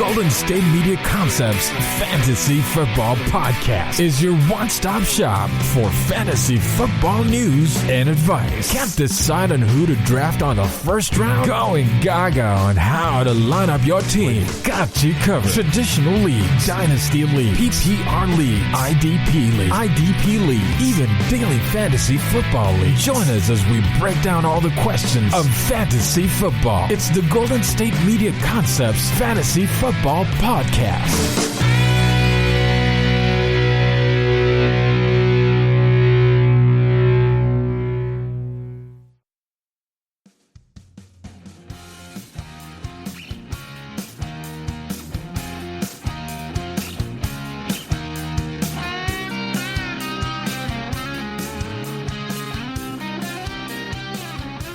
Golden State Media Concepts Fantasy Football Podcast is your one-stop shop for fantasy football news and advice. Can't decide on who to draft on the first round? Going gaga on how to line up your team. Got you covered. Traditional league, dynasty league, PPR league, IDP league, even daily fantasy football league. Join us as we break down all the questions of fantasy football. It's the Golden State Media Concepts Fantasy Football Podcast.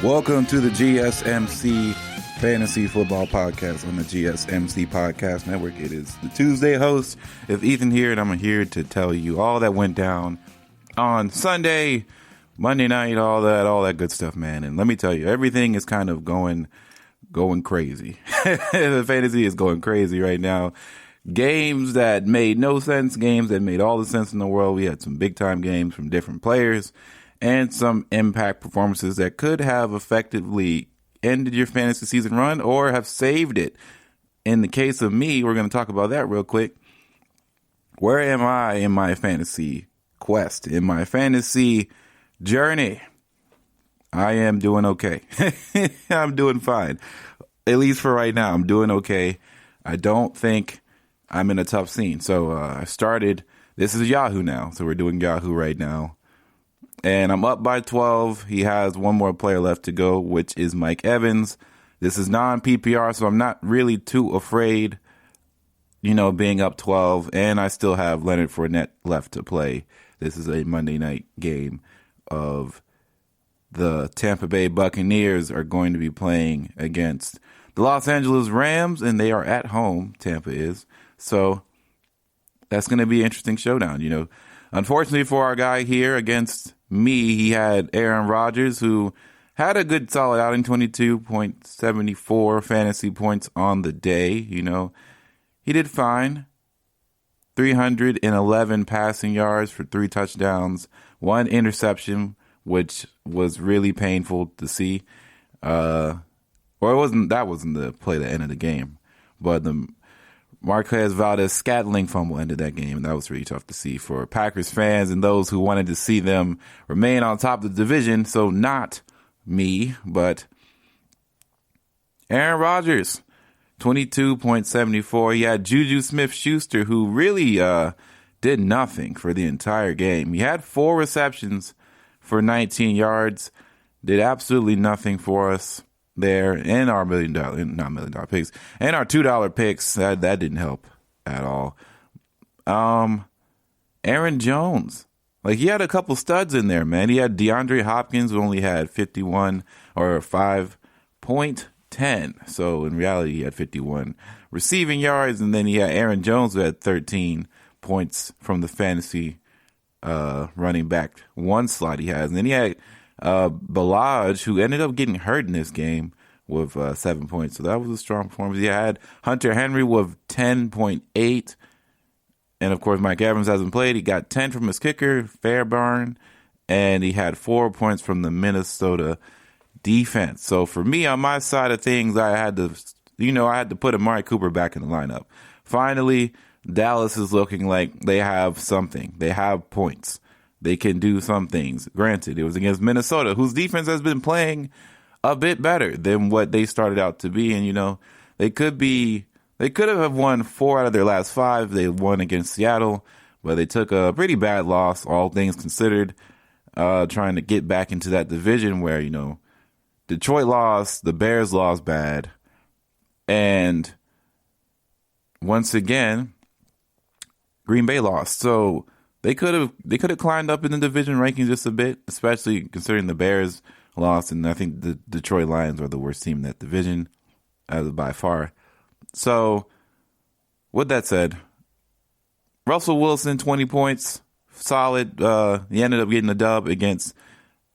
Welcome to the GSMC Fantasy Football Podcast on the GSMC Podcast Network. It is the Tuesday host of Ethan here, and I'm here to tell you all that went down on Sunday, Monday night, all that good stuff, man. And let me tell you, everything is kind of going crazy. The fantasy is going crazy right now. Games that made no sense, games that made all the sense in the world. We had some big time games from different players and some impact performances that could have effectively ended your fantasy season run or have saved it. In the case of me, we're going to talk about that real quick. Where am I in my fantasy quest, in my fantasy journey? I am doing okay. I'm doing fine. At least for right now, I'm doing okay. I don't think I'm in a tough scene. So I started, this is Yahoo now. So we're doing Yahoo right now. And I'm up by 12. He has one more player left to go, which is Mike Evans. This is non-PPR, so I'm not really too afraid, being up 12. And I still have Leonard Fournette left to play. This is a Monday night game of the Tampa Bay Buccaneers are going to be playing against the Los Angeles Rams, and they are at home, Tampa is. So that's going to be an interesting showdown, Unfortunately for our guy here against me, he had Aaron Rodgers, who had a good solid outing, 22.74 fantasy points on the day. He did fine. 311 passing yards for 3 touchdowns, 1 interception, which was really painful to see. That wasn't the play that ended the game, but the Marquez Valdez-Scantling fumble ended that game, and that was really tough to see for Packers fans and those who wanted to see them remain on top of the division. So not me, but Aaron Rodgers, 22.74. He had Juju Smith-Schuster, who really did nothing for the entire game. He had 4 receptions for 19 yards, did absolutely nothing for us there, and our $1 million picks, and our $2 picks, that didn't help at all. Aaron Jones, he had a couple studs in there, man. He had DeAndre Hopkins, who only had 51 or 5.10. So in reality, he had 51 receiving yards, and then he had Aaron Jones, who had 13 points from the fantasy running back one slot he has, and then he had Balaj, who ended up getting hurt in this game, with 7 points. So that was a strong performance. He had Hunter Henry with 10.8. And of course, Mike Evans hasn't played. He got 10 from his kicker, Fairbairn, and he had 4 points from the Minnesota defense. So for me, on my side of things, I had to put Amari Cooper back in the lineup. Finally, Dallas is looking like they have something. They have points. They can do some things. Granted, it was against Minnesota, whose defense has been playing a bit better than what they started out to be. And, they could have won 4 out of their last 5. They won against Seattle, but they took a pretty bad loss, all things considered, trying to get back into that division where, Detroit lost, the Bears lost bad. And once again, Green Bay lost. So They could have climbed up in the division rankings just a bit, especially considering the Bears lost, and I think the Detroit Lions are the worst team in that division by far. So, with that said, Russell Wilson, 20 points, solid. He ended up getting a dub against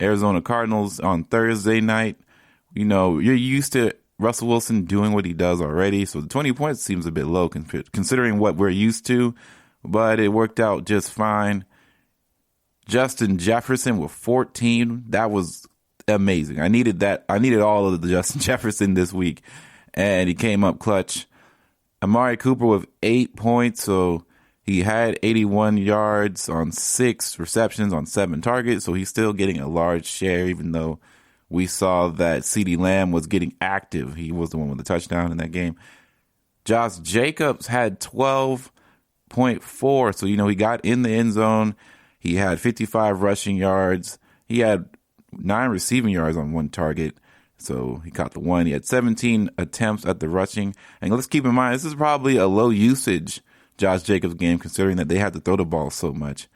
Arizona Cardinals on Thursday night. You're used to Russell Wilson doing what he does already. So the 20 points seems a bit low considering what we're used to, but it worked out just fine. Justin Jefferson with 14. That was amazing. I needed that. I needed all of the Justin Jefferson this week, and he came up clutch. Amari Cooper with 8 points. So he had 81 yards on 6 receptions on 7 targets. So he's still getting a large share, even though we saw that CeeDee Lamb was getting active. He was the one with the touchdown in that game. Josh Jacobs had 12.4. So, he got in the end zone. He had 55 rushing yards. He had 9 receiving yards on 1 target. So he caught the 1. He had 17 attempts at the rushing. And let's keep in mind, this is probably a low usage Josh Jacobs game, considering that they had to throw the ball so much.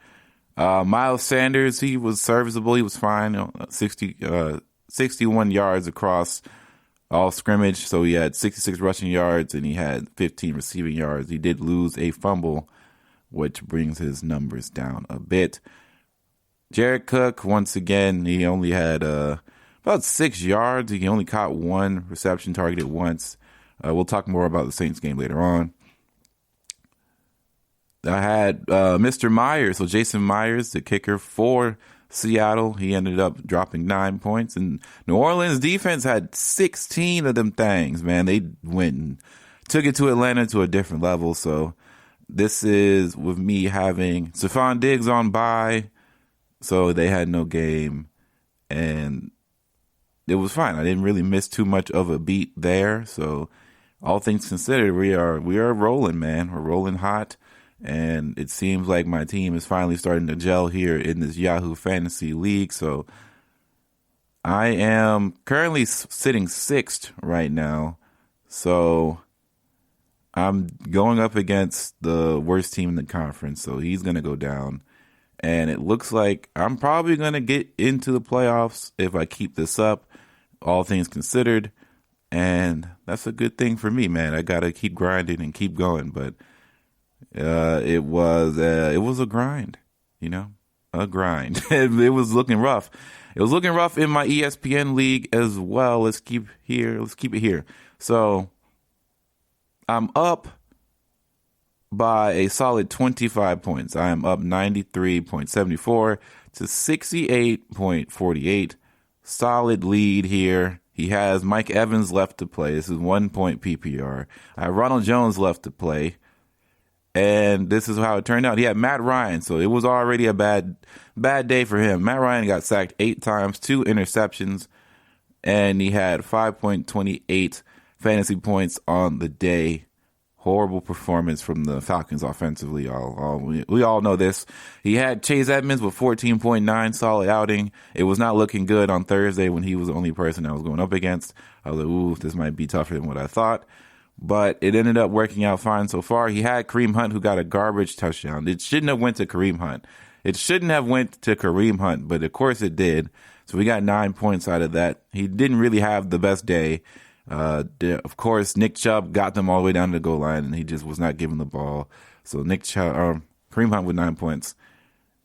Miles Sanders, he was serviceable. He was fine. 61 yards across all scrimmage. So he had 66 rushing yards and he had 15 receiving yards. He did lose a fumble, which brings his numbers down a bit. Jared Cook, once again, he only had about 6 yards. He only caught 1 reception, targeted once. We'll talk more about the Saints game later on. I had Mr. Myers, so Jason Myers, the kicker for Seattle. He ended up dropping 9 points. And New Orleans defense had 16 of them things, man. They went and took it to Atlanta to a different level. So this is with me having Stephon Diggs on bye. So they had no game. And it was fine. I didn't really miss too much of a beat there. So all things considered, we are rolling, man. We're rolling hot. And it seems like my team is finally starting to gel here in this Yahoo Fantasy League. So I am currently sitting 6th right now. So I'm going up against the worst team in the conference. So he's going to go down. And it looks like I'm probably going to get into the playoffs if I keep this up, all things considered. And that's a good thing for me, man. I got to keep grinding and keep going. But it was a grind, a grind. It was looking rough. It was looking rough in my ESPN league as well. Let's keep it here. So I'm up by a solid 25 points. I am up 93.74 to 68.48. Solid lead here. He has Mike Evans left to play. This is 1 point PPR. I have Ronald Jones left to play. And this is how it turned out. He had Matt Ryan, so it was already a bad day for him. Matt Ryan got sacked 8 times, 2 interceptions, and he had 5.28 fantasy points on the day. Horrible performance from the Falcons offensively. We all know this. He had Chase Edmonds with 14.9, solid outing. It was not looking good on Thursday when he was the only person I was going up against. I was like, ooh, this might be tougher than what I thought. But it ended up working out fine so far. He had Kareem Hunt, who got a garbage touchdown. It shouldn't have went to Kareem Hunt. But of course it did. So we got 9 points out of that. He didn't really have the best day. Of course, Nick Chubb got them all the way down to the goal line, and he just was not giving the ball. So Kareem Hunt with 9 points.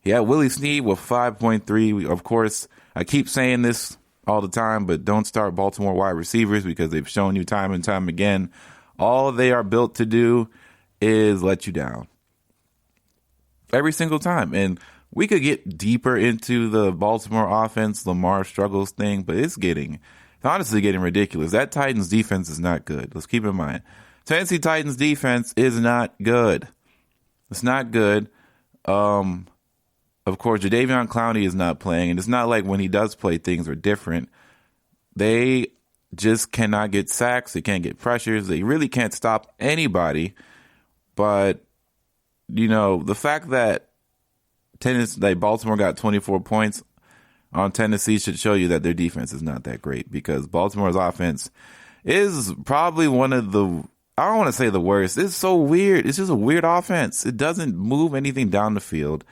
He had Willie Snead with 5.3. Of course, I keep saying this all the time, but don't start Baltimore wide receivers because they've shown you time and time again. All they are built to do is let you down every single time. And we could get deeper into the Baltimore offense, Lamar struggles thing, but it's honestly getting ridiculous. That Titans defense is not good. Let's keep in mind. Tennessee Titans defense is not good. It's not good. Of course, Jadeveon Clowney is not playing, and it's not like when he does play, things are different. They just cannot get sacks. They can't get pressures. They really can't stop anybody. But, the fact that Baltimore got 24 points on Tennessee should show you that their defense is not that great, because Baltimore's offense is probably one of the, I don't want to say the worst. It's so weird. It's just a weird offense. It doesn't move anything down the field.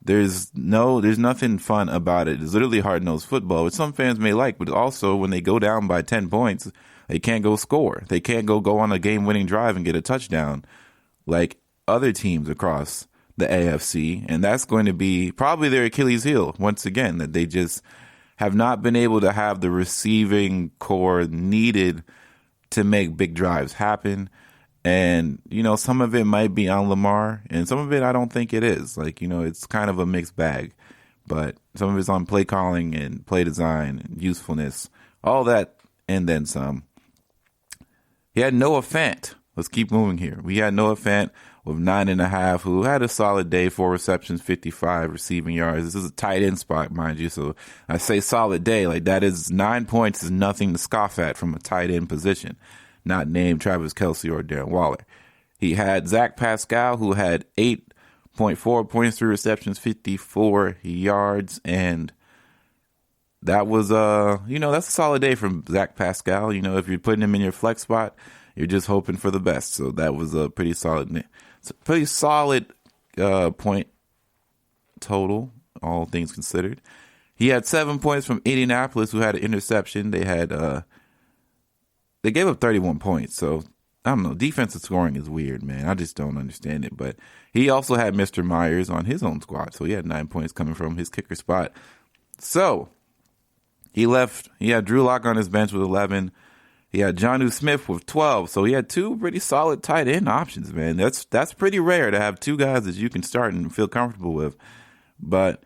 There's nothing fun about it. It's literally hard-nosed football, which some fans may like, but also when they go down by 10 points, they can't go score. They can't go on a game-winning drive and get a touchdown like other teams across the AFC, and that's going to be probably their Achilles heel once again, that they just have not been able to have the receiving core needed to make big drives happen. And, some of it might be on Lamar, and some of it I don't think it is. It's kind of a mixed bag. But some of it's on play calling and play design and usefulness, all that, and then some. He had Noah Fant. Let's keep moving here. We had Noah Fant with 9.5, who had a solid day, 4 receptions, 55 receiving yards. This is a tight end spot, mind you. So I say solid day. That is 9 points is nothing to scoff at from a tight end position, not named Travis Kelce or Darren Waller. He had Zach Pascal, who had 8.4 points, 3 receptions, 54 yards. And that was, that's a solid day from Zach Pascal. If you're putting him in your flex spot, you're just hoping for the best. So that was a pretty solid point total, all things considered. He had 7 points from Indianapolis, who had an interception. They gave up 31 points. So I don't know. Defensive scoring is weird, man. I just don't understand it. But he also had Mr. Myers on his own squad. So he had 9 points coming from his kicker spot. So he had Drew Lock on his bench with 11. He had Jonnu Smith with 12. So he had 2 pretty solid tight end options, man. That's pretty rare to have 2 guys that you can start and feel comfortable with. But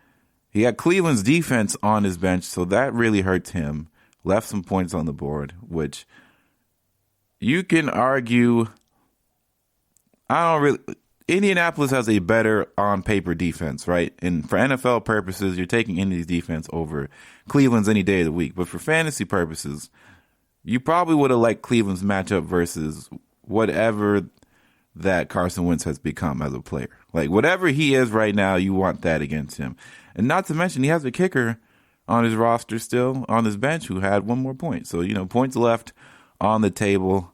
he had Cleveland's defense on his bench, so that really hurts him. Left some points on the board, which you can argue. Indianapolis has a better on-paper defense, right? And for NFL purposes, you're taking Indy's defense over Cleveland's any day of the week. But for fantasy purposes, you probably would have liked Cleveland's matchup versus whatever that Carson Wentz has become as a player. Whatever he is right now, you want that against him. And not to mention, he has a kicker on his roster still, on his bench, who had 1 more point. So, points left on the table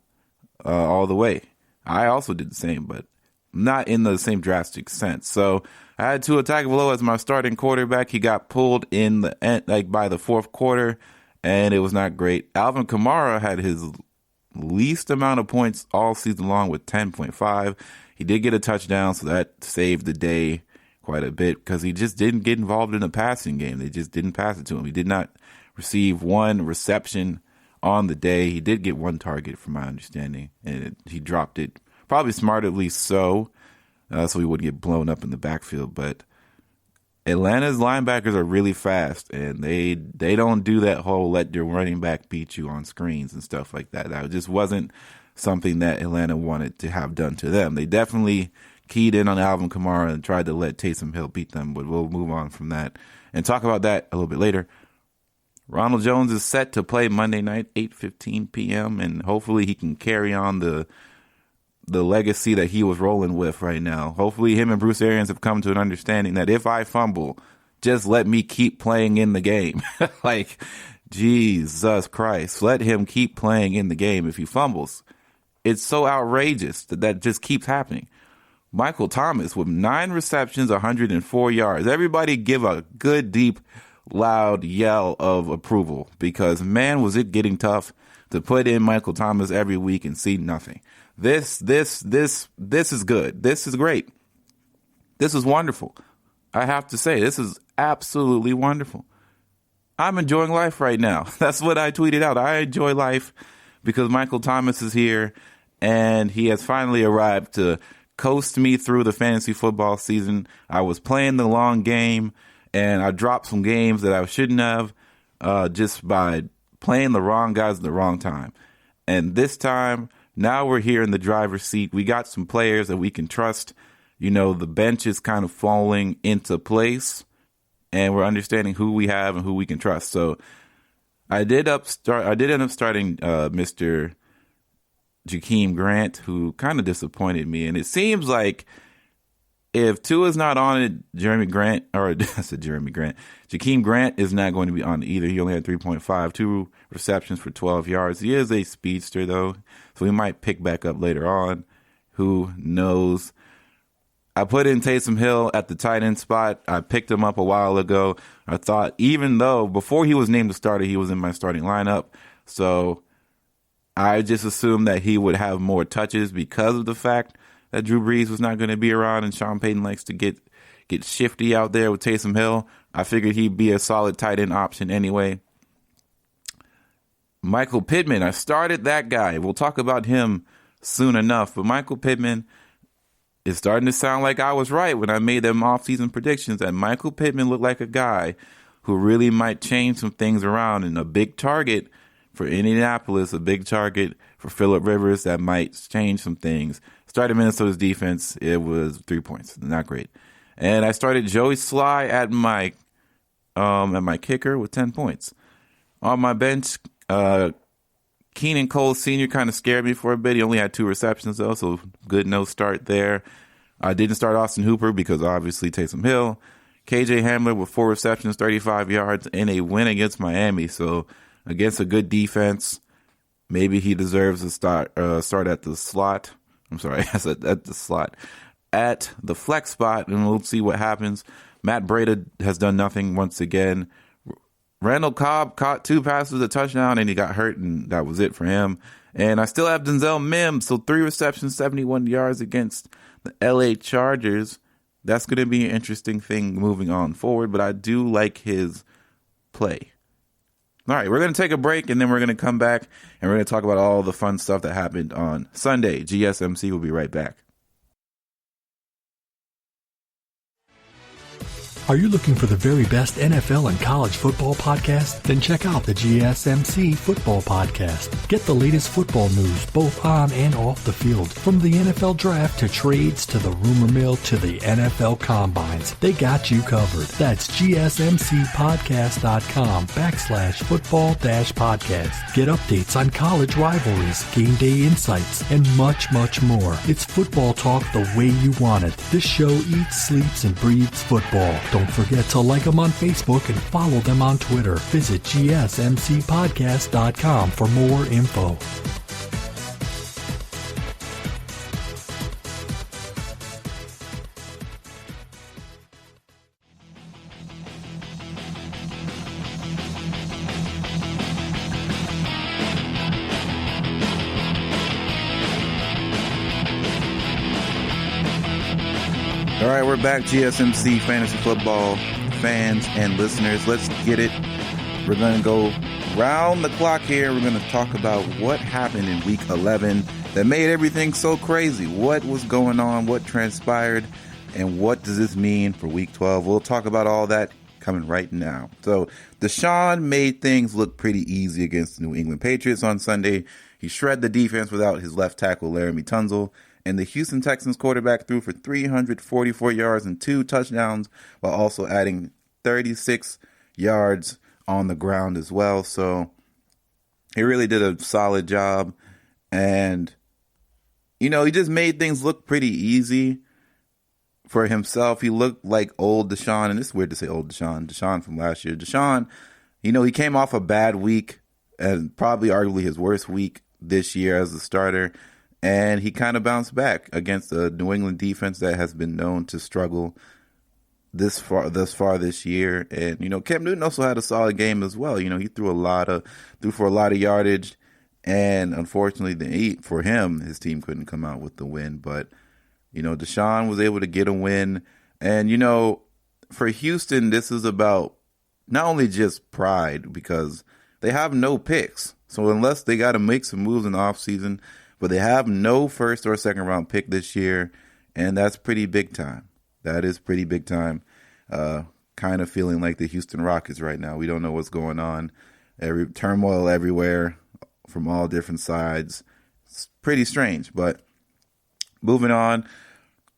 all the way. I also did the same, but not in the same drastic sense. So I had Tua Tagovailoa as my starting quarterback. He got pulled in the end, by the fourth quarter, and it was not great. Alvin Kamara had his least amount of points all season long with 10.5. He did get a touchdown, so that saved the day quite a bit because he just didn't get involved in the passing game. They just didn't pass it to him. He did not receive 1 reception on the day. He did get 1 target from my understanding, and he dropped it. Probably smartly so he wouldn't get blown up in the backfield. But Atlanta's linebackers are really fast, and they don't do that whole let your running back beat you on screens and stuff like that. That just wasn't something that Atlanta wanted to have done to them. They definitely keyed in on Alvin Kamara and tried to let Taysom Hill beat them, but we'll move on from that and talk about that a little bit later. Ronald Jones is set to play Monday night, 8:15 p.m., and hopefully he can carry on the legacy that he was rolling with right now. Hopefully him and Bruce Arians have come to an understanding that if I fumble, just let me keep playing in the game. Jesus Christ, let him keep playing in the game if he fumbles. It's so outrageous that just keeps happening. Michael Thomas with 9 receptions, 104 yards. Everybody give a good, deep, loud yell of approval because, man, was it getting tough to put in Michael Thomas every week and see nothing. This is good. This is great. This is wonderful. I have to say, this is absolutely wonderful. I'm enjoying life right now. That's what I tweeted out. I enjoy life because Michael Thomas is here and he has finally arrived to coast me through the fantasy football season. I was playing the long game and I dropped some games that I shouldn't have just by playing the wrong guys at the wrong time. And this time, now we're here in the driver's seat. We got some players that we can trust. The bench is kind of falling into place, and we're understanding who we have and who we can trust. So I did end up starting Mr. Jakeem Grant, who kind of disappointed me. And it seems like if Tua's not on it, Jakeem Grant is not going to be on it either. He only had 3.5, 2 receptions for 12 yards. He is a speedster, though, so he might pick back up later on. Who knows? I put in Taysom Hill at the tight end spot. I picked him up a while ago. I thought, even though before he was named the starter, he was in my starting lineup. So I just assumed that he would have more touches because of the fact that Drew Brees was not going to be around and Sean Payton likes to get shifty out there with Taysom Hill. I figured he'd be a solid tight end option anyway. Michael Pittman, I started that guy. We'll talk about him soon enough. But Michael Pittman is starting to sound like I was right when I made them offseason predictions that Michael Pittman looked like a guy who really might change some things around, and a big target for Indianapolis, a big target for Phillip Rivers that might change some things. Started Minnesota's defense. It was 3 points. Not great. And I started Joey Sly at my kicker with 10 points. On my bench, Keenan Cole Sr. kind of scared me for a bit. He only had 2 receptions, though, so good no start there. I didn't start Austin Hooper because obviously Taysom Hill. KJ Hamler with 4 receptions, 35 yards, and a win against Miami. So against a good defense, maybe he deserves to start at the slot. I'm sorry, at the slot. At the flex spot, and we'll see what happens. Matt Breida has done nothing once again. Randall Cobb caught 2 passes, a touchdown, and he got hurt, and that was it for him. And I still have Denzel Mims, so 3 receptions, 71 yards against the LA Chargers. That's going to be an interesting thing moving on forward, but I do like his play. All right, we're going to take a break, and then we're going to come back, and we're going to talk about all the fun stuff that happened on Sunday. GSMC will be right back. Are you looking for the very best NFL and college football podcast? Then check out the GSMC Football Podcast. Get the latest football news both on and off the field. From the NFL Draft to trades to the rumor mill to the NFL Combines. They got you covered. That's GSMCpodcast.com/football-podcast. Get updates on college rivalries, game day insights, and much, much more. It's football talk the way you want it. This show eats, sleeps, and breathes football. Don't forget to like them on Facebook and follow them on Twitter. Visit GSMCpodcast.com for more info. All right, we're back, GSMC Fantasy Football fans and listeners. Let's get it. We're going to go round the clock here. We're going to talk about what happened in Week 11 that made everything so crazy. What was going on? What transpired? And what does this mean for Week 12? We'll talk about all that coming right now. So Deshaun made things look pretty easy against the New England Patriots on Sunday. He shredded the defense without his left tackle, Laramie Tunsil. And the Houston Texans quarterback threw for 344 yards and 2 touchdowns while also adding 36 yards on the ground as well. So he really did a solid job. And, he just made things look pretty easy for himself. He looked like old Deshaun. And it's weird to say old Deshaun. Deshaun from last year. Deshaun, he came off a bad week and probably arguably his worst week this year as a starter. And he kind of bounced back against a New England defense that has been known to struggle thus far this year. And, Cam Newton also had a solid game as well. He threw for a lot of yardage. And unfortunately, for him, his team couldn't come out with the win. But, Deshaun was able to get a win. And, for Houston, this is about not only just pride because they have no picks. So unless they got to make some moves in the offseason, but they have no first or second round pick this year, and that's pretty big time. That is pretty big time. Kind of feeling like the Houston Rockets right now. We don't know what's going on. Turmoil everywhere from all different sides. It's pretty strange, but moving on.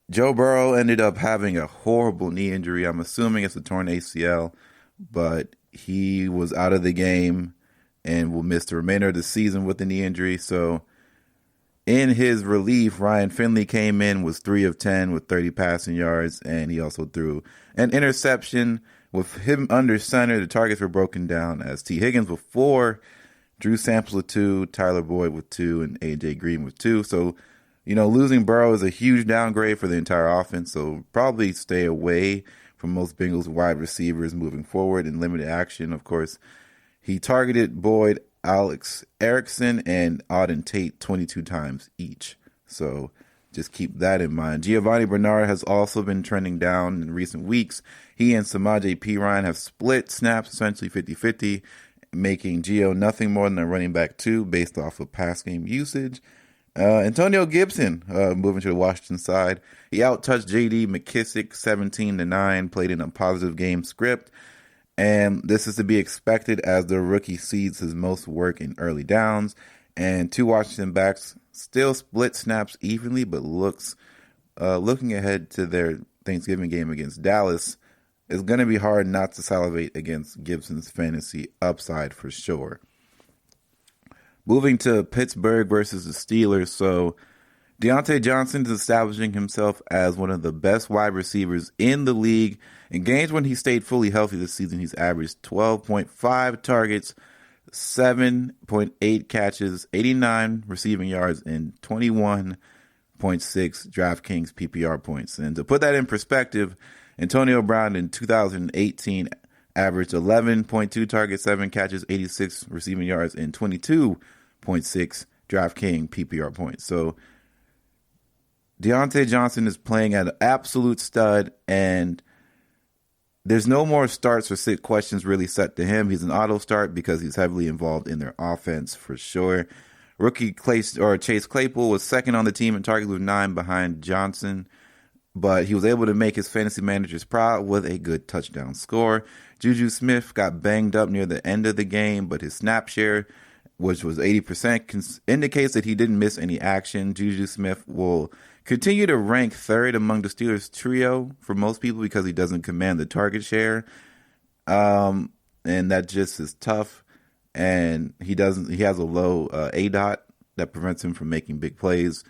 Joe Burrow ended up having a horrible knee injury. I'm assuming it's a torn ACL, but he was out of the game and will miss the remainder of the season with the knee injury. So in his relief, Ryan Finley came in, was 3 of 10 with 30 passing yards, and he also threw an interception. With him under center, the targets were broken down as T. Higgins with 4, Drew Sample with 2, Tyler Boyd with 2, and A.J. Green with 2. So, losing Burrow is a huge downgrade for the entire offense, so probably stay away from most Bengals wide receivers moving forward in limited action. Of course, he targeted Boyd, Alex Erickson, and Auden Tate 22 times each. So just keep that in mind. Giovanni Bernard has also been trending down in recent weeks. He and Samaje Perine have split snaps, essentially 50-50. making Gio nothing more than a running back 2 based off of pass game usage. Antonio Gibson, moving to the Washington side. He out-touched J.D. McKissick 17-9, played in a positive game script. And this is to be expected as the rookie sees his most work in early downs. And 2 Washington backs still split snaps evenly, but looking ahead to their Thanksgiving game against Dallas, it's going to be hard not to salivate against Gibson's fantasy upside for sure. Moving to Pittsburgh versus the Steelers. So Deontay Johnson is establishing himself as one of the best wide receivers in the league. In games when he stayed fully healthy this season, he's averaged 12.5 targets, 7.8 catches, 89 receiving yards, and 21.6 DraftKings PPR points. And to put that in perspective, Antonio Brown in 2018 averaged 11.2 targets, 7 catches, 86 receiving yards, and 22.6 DraftKings PPR points. So Deontay Johnson is playing at an absolute stud, and there's no more starts or sit questions really set to him. He's an auto start because he's heavily involved in their offense for sure. Rookie Chase Claypool was second on the team in targets with 9 behind Johnson, but he was able to make his fantasy managers proud with a good touchdown score. Juju Smith got banged up near the end of the game, but his snap share, which was 80%, indicates that he didn't miss any action. Juju Smith will continue to rank 3rd among the Steelers trio for most people because he doesn't command the target share. And that just is tough. And he has a low ADOT that prevents him from making big plays.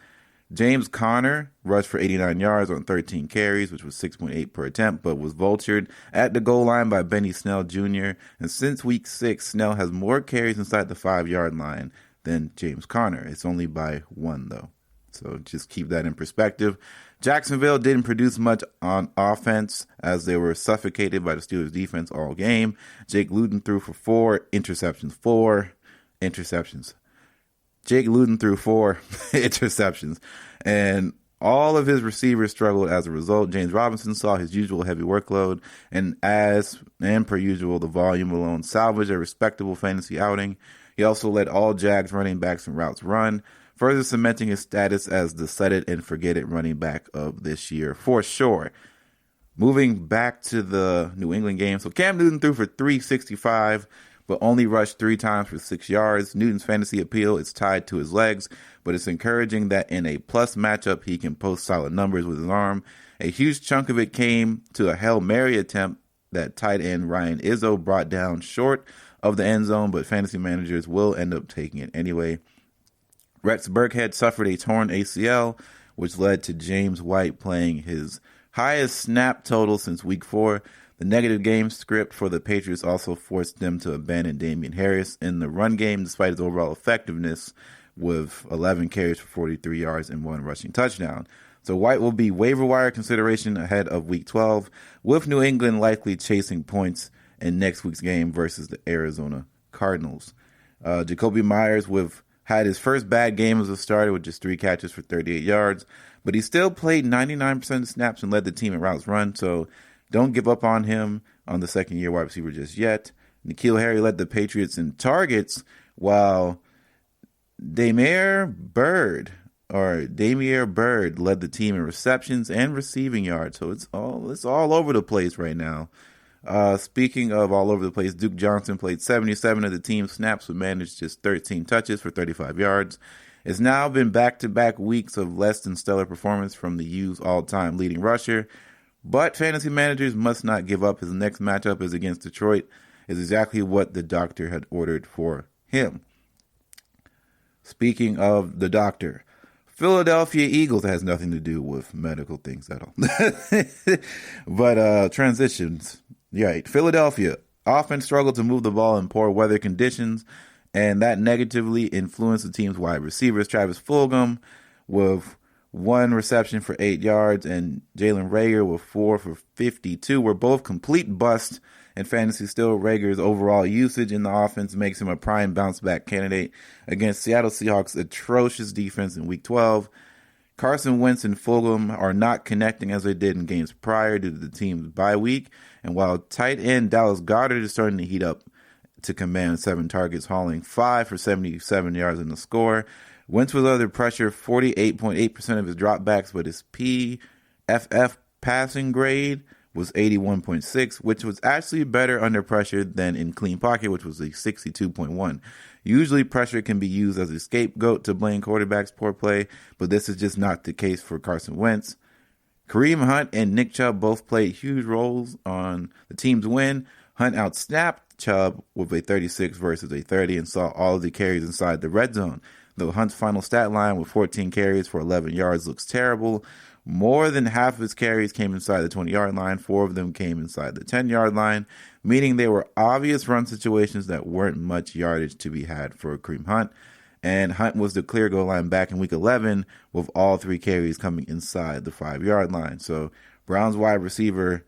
James Conner rushed for 89 yards on 13 carries, which was 6.8 per attempt, but was vultured at the goal line by Benny Snell Jr. And since week 6, Snell has more carries inside the 5-yard line than James Conner. It's only by 1, though. So just keep that in perspective. Jacksonville didn't produce much on offense as they were suffocated by the Steelers' defense all game. Jake Luton threw for 4 interceptions. Jake Luton threw 4 interceptions, and all of his receivers struggled as a result. James Robinson saw his usual heavy workload, and per usual, the volume alone salvaged a respectable fantasy outing. He also led all Jags running backs in routes run, further cementing his status as the set it and forget it running back of this year for sure. Moving back to the New England game, so Cam Newton threw for 365, but only rushed 3 times for 6 yards. Newton's fantasy appeal is tied to his legs, but it's encouraging that in a plus matchup, he can post solid numbers with his arm. A huge chunk of it came to a Hail Mary attempt that tight end Ryan Izzo brought down short of the end zone, but fantasy managers will end up taking it anyway. Rex Burkhead suffered a torn ACL, which led to James White playing his highest snap total since week 4. The negative game script for the Patriots also forced them to abandon Damian Harris in the run game, despite his overall effectiveness with 11 carries for 43 yards and 1 rushing touchdown. So White will be waiver wire consideration ahead of week 12, with New England likely chasing points in next week's game versus the Arizona Cardinals. Jacoby Myers had his first bad game as a starter with just 3 catches for 38 yards, but he still played 99% of snaps and led the team in routes run, so don't give up on him on the second-year wide receiver just yet. N'Keal Harry led the Patriots in targets, while Damiere Byrd led the team in receptions and receiving yards. So it's all over the place right now. Speaking of all over the place, Duke Johnson played 77 of the team's snaps, but managed just 13 touches for 35 yards. It's now been back-to-back weeks of less than stellar performance from the U's all-time leading rusher. But fantasy managers must not give up. His next matchup is against Detroit, is exactly what the doctor had ordered for him. Speaking of the doctor, Philadelphia Eagles has nothing to do with medical things at all. But transitions. Right. Philadelphia offense struggled to move the ball in poor weather conditions, and that negatively influenced the team's wide receivers. Travis Fulgham with 1 reception for 8 yards, and Jalen Reagor with 4 for 52 were both complete busts in fantasy. Still, Reagor's overall usage in the offense makes him a prime bounce-back candidate against Seattle Seahawks' atrocious defense in Week 12. Carson Wentz and Fulgham are not connecting as they did in games prior due to the team's bye week, and while tight end Dallas Goedert is starting to heat up to command 7 targets, hauling 5 for 77 yards in the score. Wentz was under pressure 48.8% of his dropbacks, but his PFF passing grade was 81.6, which was actually better under pressure than in clean pocket, which was a 62.1. Usually pressure can be used as a scapegoat to blame quarterbacks' poor play, but this is just not the case for Carson Wentz. Kareem Hunt and Nick Chubb both played huge roles on the team's win. Hunt outsnapped Chubb with a 36 versus a 30 and saw all of the carries inside the red zone. Though Hunt's final stat line with 14 carries for 11 yards looks terrible, more than half of his carries came inside the 20-yard line. 4 of them came inside the 10-yard line, meaning they were obvious run situations that weren't much yardage to be had for Kareem Hunt. And Hunt was the clear goal line back in Week 11 with all 3 carries coming inside the 5-yard line. So Browns wide receiver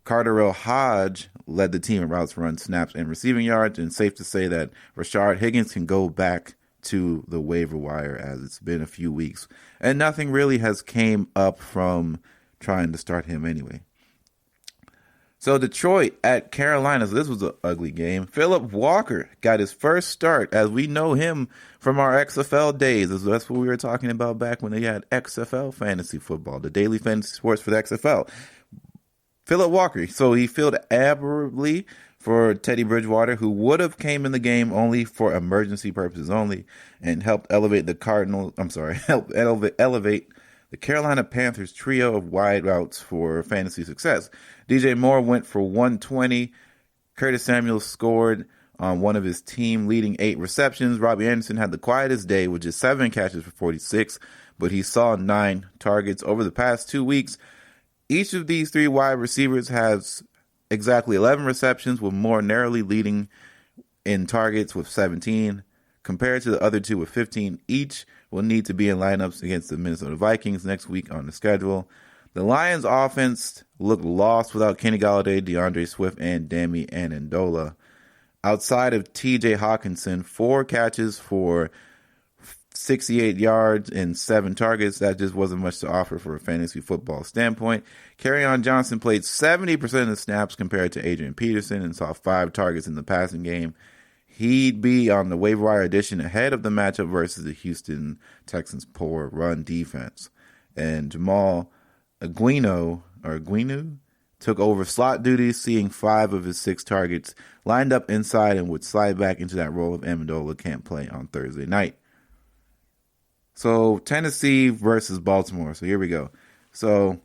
Carterell Hodge led the team in routes, runs, snaps, and receiving yards. And safe to say that Rashard Higgins can go back to the waiver wire as it's been a few weeks. And nothing really has came up from trying to start him anyway. So Detroit at Carolina. So this was an ugly game. Phillip Walker got his first start as we know him from our XFL days. That's what we were talking about back when they had XFL fantasy football, the daily fantasy sports for the XFL. Phillip Walker. So he filled admirably for Teddy Bridgewater, who would have came in the game only for emergency purposes only, and helped elevate elevate the Carolina Panthers trio of wide routes for fantasy success. DJ Moore went for 120. Curtis Samuel scored on one of his team leading 8 receptions. Robbie Anderson had the quietest day with just 7 catches for 46, but he saw 9 targets over the past 2 weeks. Each of these 3 wide receivers has exactly 11 receptions, with Moore narrowly leading in targets with 17, compared to the other 2 with 15. Each will need to be in lineups against the Minnesota Vikings next week on the schedule. The Lions offense looked lost without Kenny Golladay, DeAndre Swift, and Dami Amendola. Outside of TJ Hawkinson, 4 catches for 68 yards and 7 targets. That just wasn't much to offer for a fantasy football standpoint. Kerryon Johnson played 70% of the snaps compared to Adrian Peterson and saw 5 targets in the passing game. He'd be on the waiver wire addition ahead of the matchup versus the Houston Texans' poor run defense. And Jamal Aguinu took over slot duties, seeing 5 of his 6 targets lined up inside and would slide back into that role if Amendola can't play on Thursday night. So Tennessee versus Baltimore. So here we go. So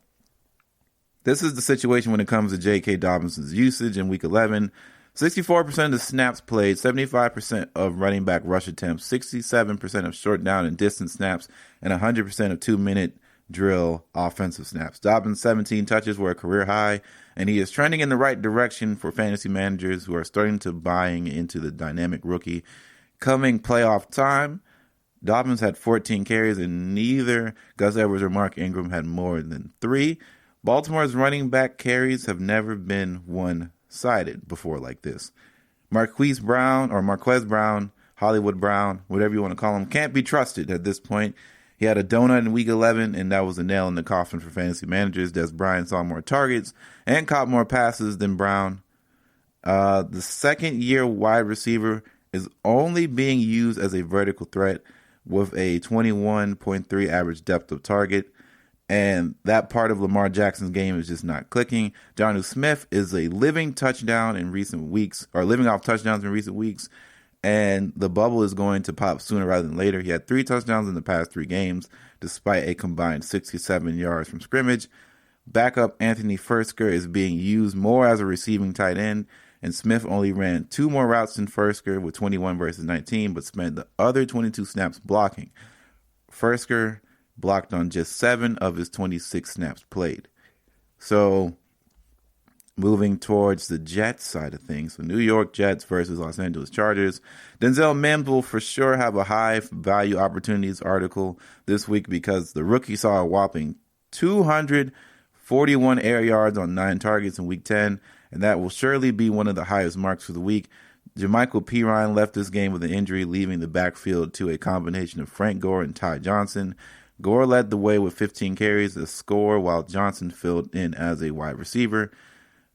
this is the situation when it comes to J.K. Dobbins's usage in Week 11. 64% of the snaps played, 75% of running back rush attempts, 67% of short down and distance snaps, and 100% of 2-minute drill offensive snaps. Dobbins' 17 touches were a career high, and he is trending in the right direction for fantasy managers who are starting to buying into the dynamic rookie. Coming playoff time, Dobbins had 14 carries, and neither Gus Edwards or Mark Ingram had more than 3. Baltimore's running back carries have never been one-sided before like this. Marquise Brown, Hollywood Brown, whatever you want to call him, can't be trusted at this point. He had a donut in Week 11, and that was a nail in the coffin for fantasy managers. Des Bryant saw more targets and caught more passes than Brown. The second-year wide receiver is only being used as a vertical threat with a 21.3 average depth of target, and that part of Lamar Jackson's game is just not clicking. Jonnu Smith is a living touchdown in recent weeks, or living off touchdowns in recent weeks, and the bubble is going to pop sooner rather than later. He had 3 touchdowns in the past 3 games, despite a combined 67 yards from scrimmage. Backup Anthony Fursker is being used more as a receiving tight end, and Smith only ran 2 more routes than Fursker with 21 versus 19, but spent the other 22 snaps blocking. Fursker blocked on just 7 of his 26 snaps played. So, moving towards the Jets side of things, so New York Jets versus Los Angeles Chargers. Denzel Mims will for sure have a high value opportunities article this week because the rookie saw a whopping 241 air yards on 9 targets in Week 10, and that will surely be one of the highest marks for the week. Jermichael Pirine left this game with an injury, leaving the backfield to a combination of Frank Gore and Ty Johnson. Gore led the way with 15 carries, a score, while Johnson filled in as a wide receiver.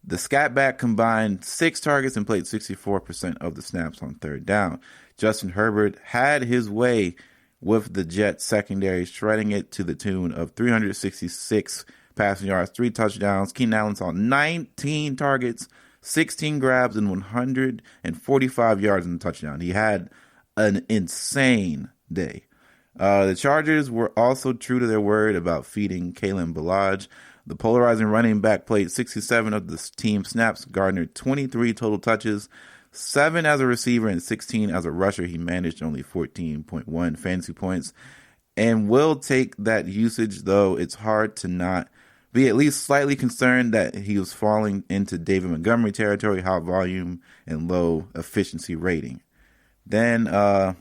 The scat back combined 6 targets and played 64% of the snaps on third down. Justin Herbert had his way with the Jets secondary, shredding it to the tune of 366 passing yards, 3 touchdowns. Keenan Allen saw 19 targets, 16 grabs, and 145 yards in the touchdown. He had an insane day. The Chargers were also true to their word about feeding Kalen Ballage. The polarizing running back played 67 of the team snaps, garnered 23 total touches, 7 as a receiver and 16 as a rusher. He managed only 14.1 fantasy points and will take that usage, though it's hard to not be at least slightly concerned that he was falling into David Montgomery territory, high volume and low efficiency rating. Then, of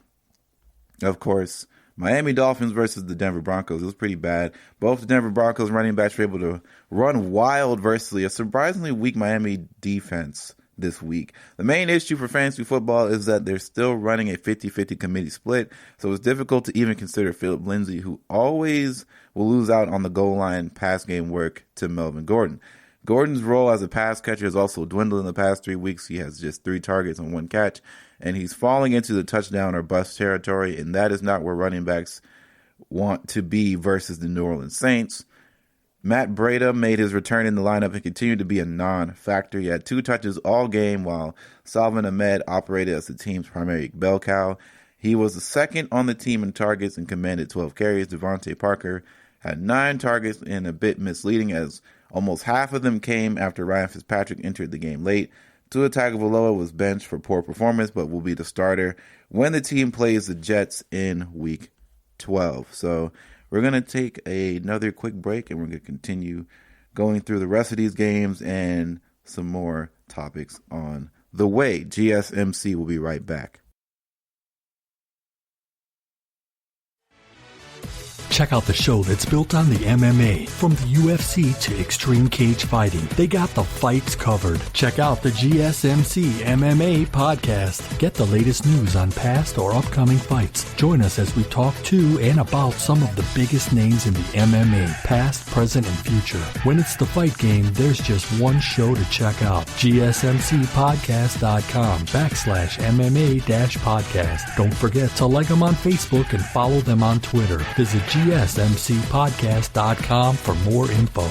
course, Miami Dolphins versus the Denver Broncos. It was pretty bad. Both the Denver Broncos running backs were able to run wild versus a surprisingly weak Miami defense this week. The main issue for fantasy football is that they're still running a 50-50 committee split, so it's difficult to even consider Philip Lindsay, who always will lose out on the goal line pass game work, to Melvin Gordon. Gordon's role as a pass catcher has also dwindled in the past 3 weeks. He has just 3 targets and 1 catch, and he's falling into the touchdown or bust territory, and that is not where running backs want to be versus the New Orleans Saints. Matt Breida made his return in the lineup and continued to be a non-factor. He had 2 touches all game, while Salvon Ahmed operated as the team's primary bell cow. He was the second on the team in targets and commanded 12 carries. Devontae Parker had 9 targets, and a bit misleading as almost half of them came after Ryan Fitzpatrick entered the game late. Tua Tagovailoa was benched for poor performance, but will be the starter when the team plays the Jets in Week 12. So we're going to take another quick break, and we're going to continue going through the rest of these games and some more topics on the way. GSMC will be right back. Check out the show that's built on the MMA. From the UFC to extreme cage fighting, they got the fights covered. Check out the GSMC MMA podcast. Get the latest news on past or upcoming fights. Join us as we talk to and about some of the biggest names in the MMA, past, present, and future. When it's the fight game, there's just one show to check out. GSMCpodcast.com/MMA-podcast. Don't forget to like them on Facebook and follow them on Twitter. Visit GSMCpodcast.com for more info.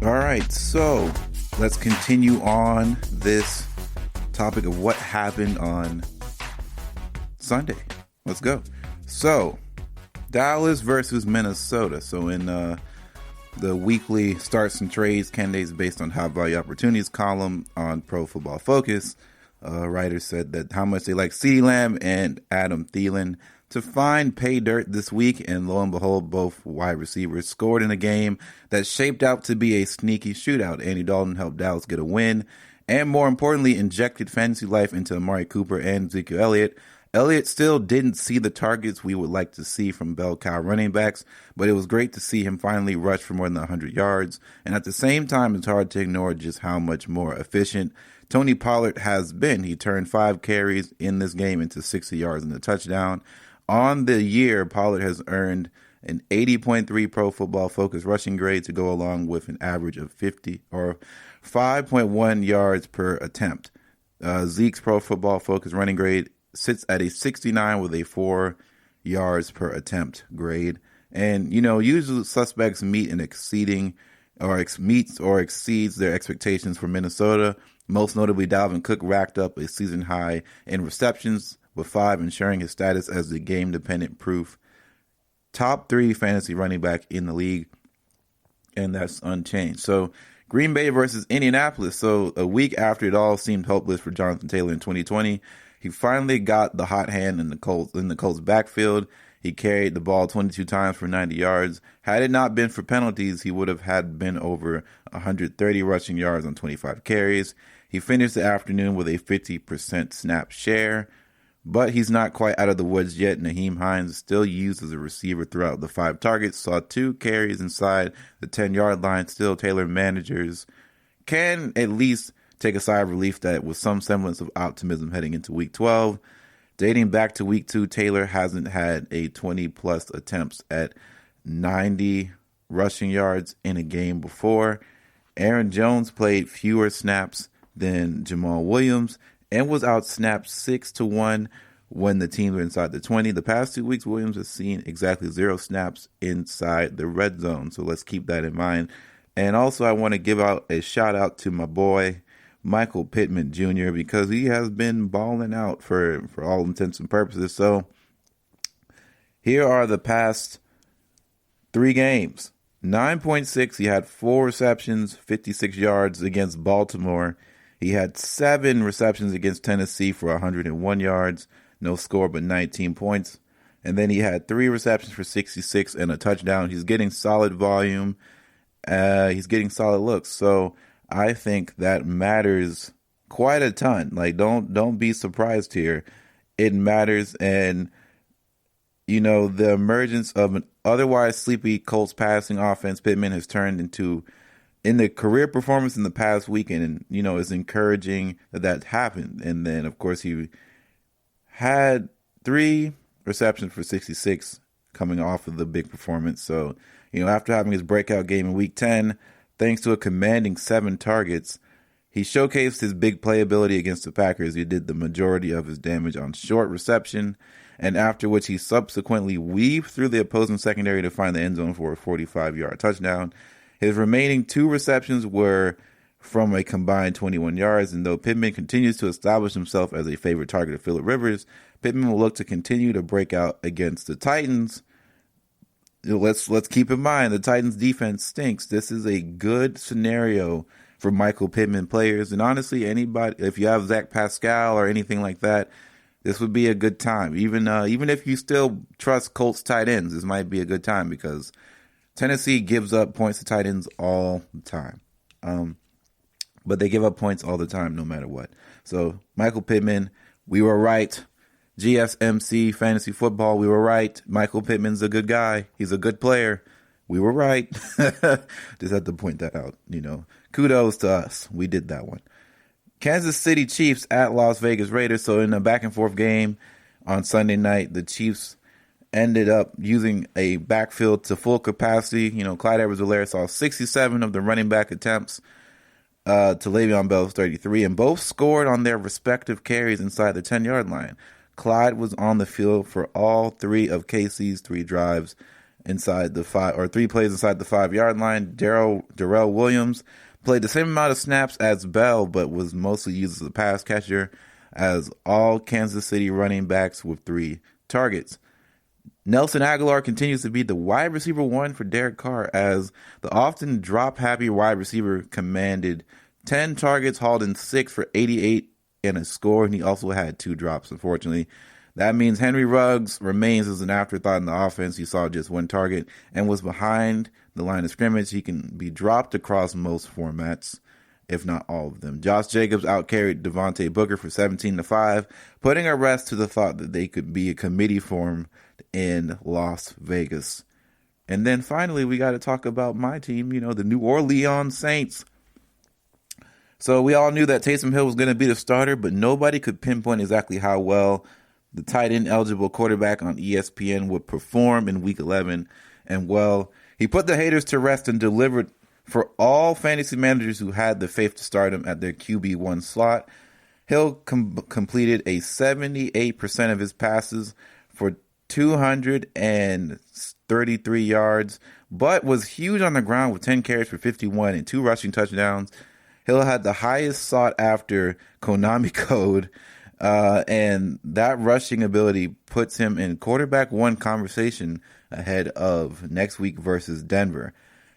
All right, so let's continue on this topic of what happened on Sunday. Let's go. So, Dallas versus Minnesota. So in the weekly starts and trades candidates based on high value opportunities column on Pro Football Focus, writers said that how much they like CeeDee Lamb and Adam Thielen to find pay dirt this week, and lo and behold, both wide receivers scored in a game that shaped out to be a sneaky shootout. Andy Dalton helped Dallas get a win, and more importantly, injected fantasy life into Amari Cooper and Ezekiel Elliott. Elliott still didn't see the targets we would like to see from bell cow running backs, but it was great to see him finally rush for more than 100 yards. And at the same time, it's hard to ignore just how much more efficient Tony Pollard has been. He turned 5 carries in this game into 60 yards and a touchdown. On the year, Pollard has earned an 80.3 Pro Football Focus rushing grade to go along with an average of 50 or 5.1 yards per attempt. Zeke's Pro Football Focus running grade sits at a 69 with a 4 yards per attempt grade. And, you know, usually suspects meet and exceeds their expectations for Minnesota. Most notably, Dalvin Cook racked up a season high in receptions with 5, ensuring his status as the game-dependent proof top 3 fantasy running back in the league, and that's unchanged. So Green Bay versus Indianapolis. So a week after it all seemed hopeless for Jonathan Taylor in 2020, he finally got the hot hand in the Colts backfield. He carried the ball 22 times for 90 yards. Had it not been for penalties, he would have had been over 130 rushing yards on 25 carries. He finished the afternoon with a 50% snap share. but he's not quite out of the woods yet. Nyheim Hines is still used as a receiver throughout the 5 targets, saw 2 carries inside the 10-yard line. Still, Taylor managers can at least take a sigh of relief that with some semblance of optimism heading into Week 12. Dating back to Week 2, Taylor hasn't had a 20-plus attempts at 90 rushing yards in a game before. Aaron Jones played fewer snaps than Jamal Williams and was outsnapped 6-1 when the teams were inside the 20. The past 2 weeks, Williams has seen exactly 0 snaps inside the red zone, so let's keep that in mind. And also, I want to give out a shout-out to my boy, Michael Pittman Jr., because he has been balling out for all intents and purposes. So here are the past 3 games. 9.6, he had 4 receptions, 56 yards against Baltimore. He had 7 receptions against Tennessee for 101 yards, no score but 19 points. And then he had 3 receptions for 66 and a touchdown. He's getting solid volume. He's getting solid looks. So I think that matters quite a ton. Like, don't be surprised here. It matters. And, you know, the emergence of an otherwise sleepy Colts passing offense, Pittman has turned into in the career performance in the past weekend, and, you know, it's encouraging that happened. And then, of course, he had 3 receptions for 66 coming off of the big performance. So, you know, after having his breakout game in Week 10, thanks to a commanding 7 targets, he showcased his big playability against the Packers. He did the majority of his damage on short reception, and after which he subsequently weaved through the opposing secondary to find the end zone for a 45-yard touchdown. His remaining 2 receptions were from a combined 21 yards, and though Pittman continues to establish himself as a favorite target of Phillip Rivers, Pittman will look to continue to break out against the Titans. Let's keep in mind the Titans' defense stinks. This is a good scenario for Michael Pittman players, and honestly, anybody, if you have Zach Pascal or anything like that, this would be a good time. Even if you still trust Colts tight ends, this might be a good time because Tennessee gives up points to tight ends all the time. But they give up points all the time no matter what. So, Michael Pittman, we were right. GSMC Fantasy Football, we were right. Michael Pittman's a good guy. He's a good player. We were right. Just had to point that out, you know. Kudos to us. We did that one. Kansas City Chiefs at Las Vegas Raiders. So in a back-and-forth game on Sunday night, the Chiefs ended up using a backfield to full capacity. You know, Clyde Edwards-Helaire saw 67 of the running back attempts to Le'Veon Bell's 33, and both scored on their respective carries inside the 10-yard line. Clyde was on the field for all 3 of KC's 3 drives inside the 3 plays inside the 5-yard line. Darrell Williams played the same amount of snaps as Bell, but was mostly used as a pass catcher, as all Kansas City running backs with 3 targets. Nelson Aguilar continues to be the wide receiver 1 for Derek Carr, as the often drop-happy wide receiver commanded 10 targets, hauled in 6 for 88 and a score, and he also had 2 drops, unfortunately. That means Henry Ruggs remains as an afterthought in the offense. He saw just 1 target and was behind the line of scrimmage. He can be dropped across most formats, if not all of them. Josh Jacobs outcarried Devontae Booker for 17-5, putting a rest to the thought that they could be a committee formed in Las Vegas. And then finally, we got to talk about my team, you know, the New Orleans Saints. So we all knew that Taysom Hill was going to be the starter, but nobody could pinpoint exactly how well the tight end eligible quarterback on ESPN would perform in Week 11. And well, he put the haters to rest and delivered for all fantasy managers who had the faith to start him at their QB1 slot. Hill completed a 78% of his passes for 233 yards, but was huge on the ground with 10 carries for 51 and 2 rushing touchdowns. Hill had the highest sought-after Konami code, and that rushing ability puts him in quarterback 1 conversation ahead of next week versus Denver.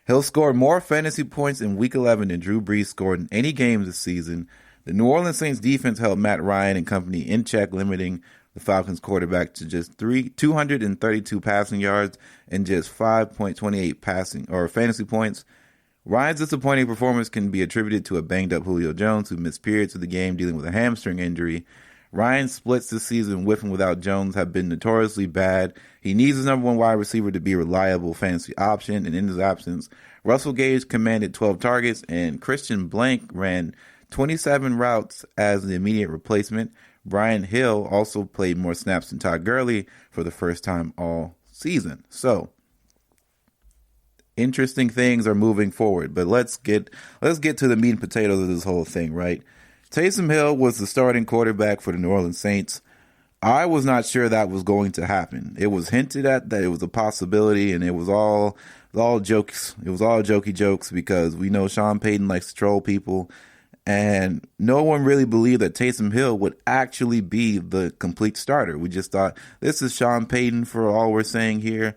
Hill scored more fantasy points in Week 11 than Drew Brees scored in any game this season. The New Orleans Saints defense held Matt Ryan and company in check, limiting the Falcons quarterback to just 232 passing yards and just 5.28 passing or fantasy points. Ryan's disappointing performance can be attributed to a banged-up Julio Jones, who missed periods of the game dealing with a hamstring injury. Ryan's splits this season with and without Jones have been notoriously bad. He needs his number one wide receiver to be a reliable fantasy option, and in his absence, Russell Gage commanded 12 targets, and Christian Blank ran 27 routes as the immediate replacement. Brian Hill also played more snaps than Todd Gurley for the first time all season. So, interesting things are moving forward, but let's get to the meat and potatoes of this whole thing, right? Taysom Hill was the starting quarterback for the New Orleans Saints. I was not sure that was going to happen. It was hinted at that it was a possibility, and it was all jokes. It was all jokey jokes because we know Sean Payton likes to troll people, and no one really believed that Taysom Hill would actually be the complete starter. We just thought, this is Sean Payton for all we're saying here.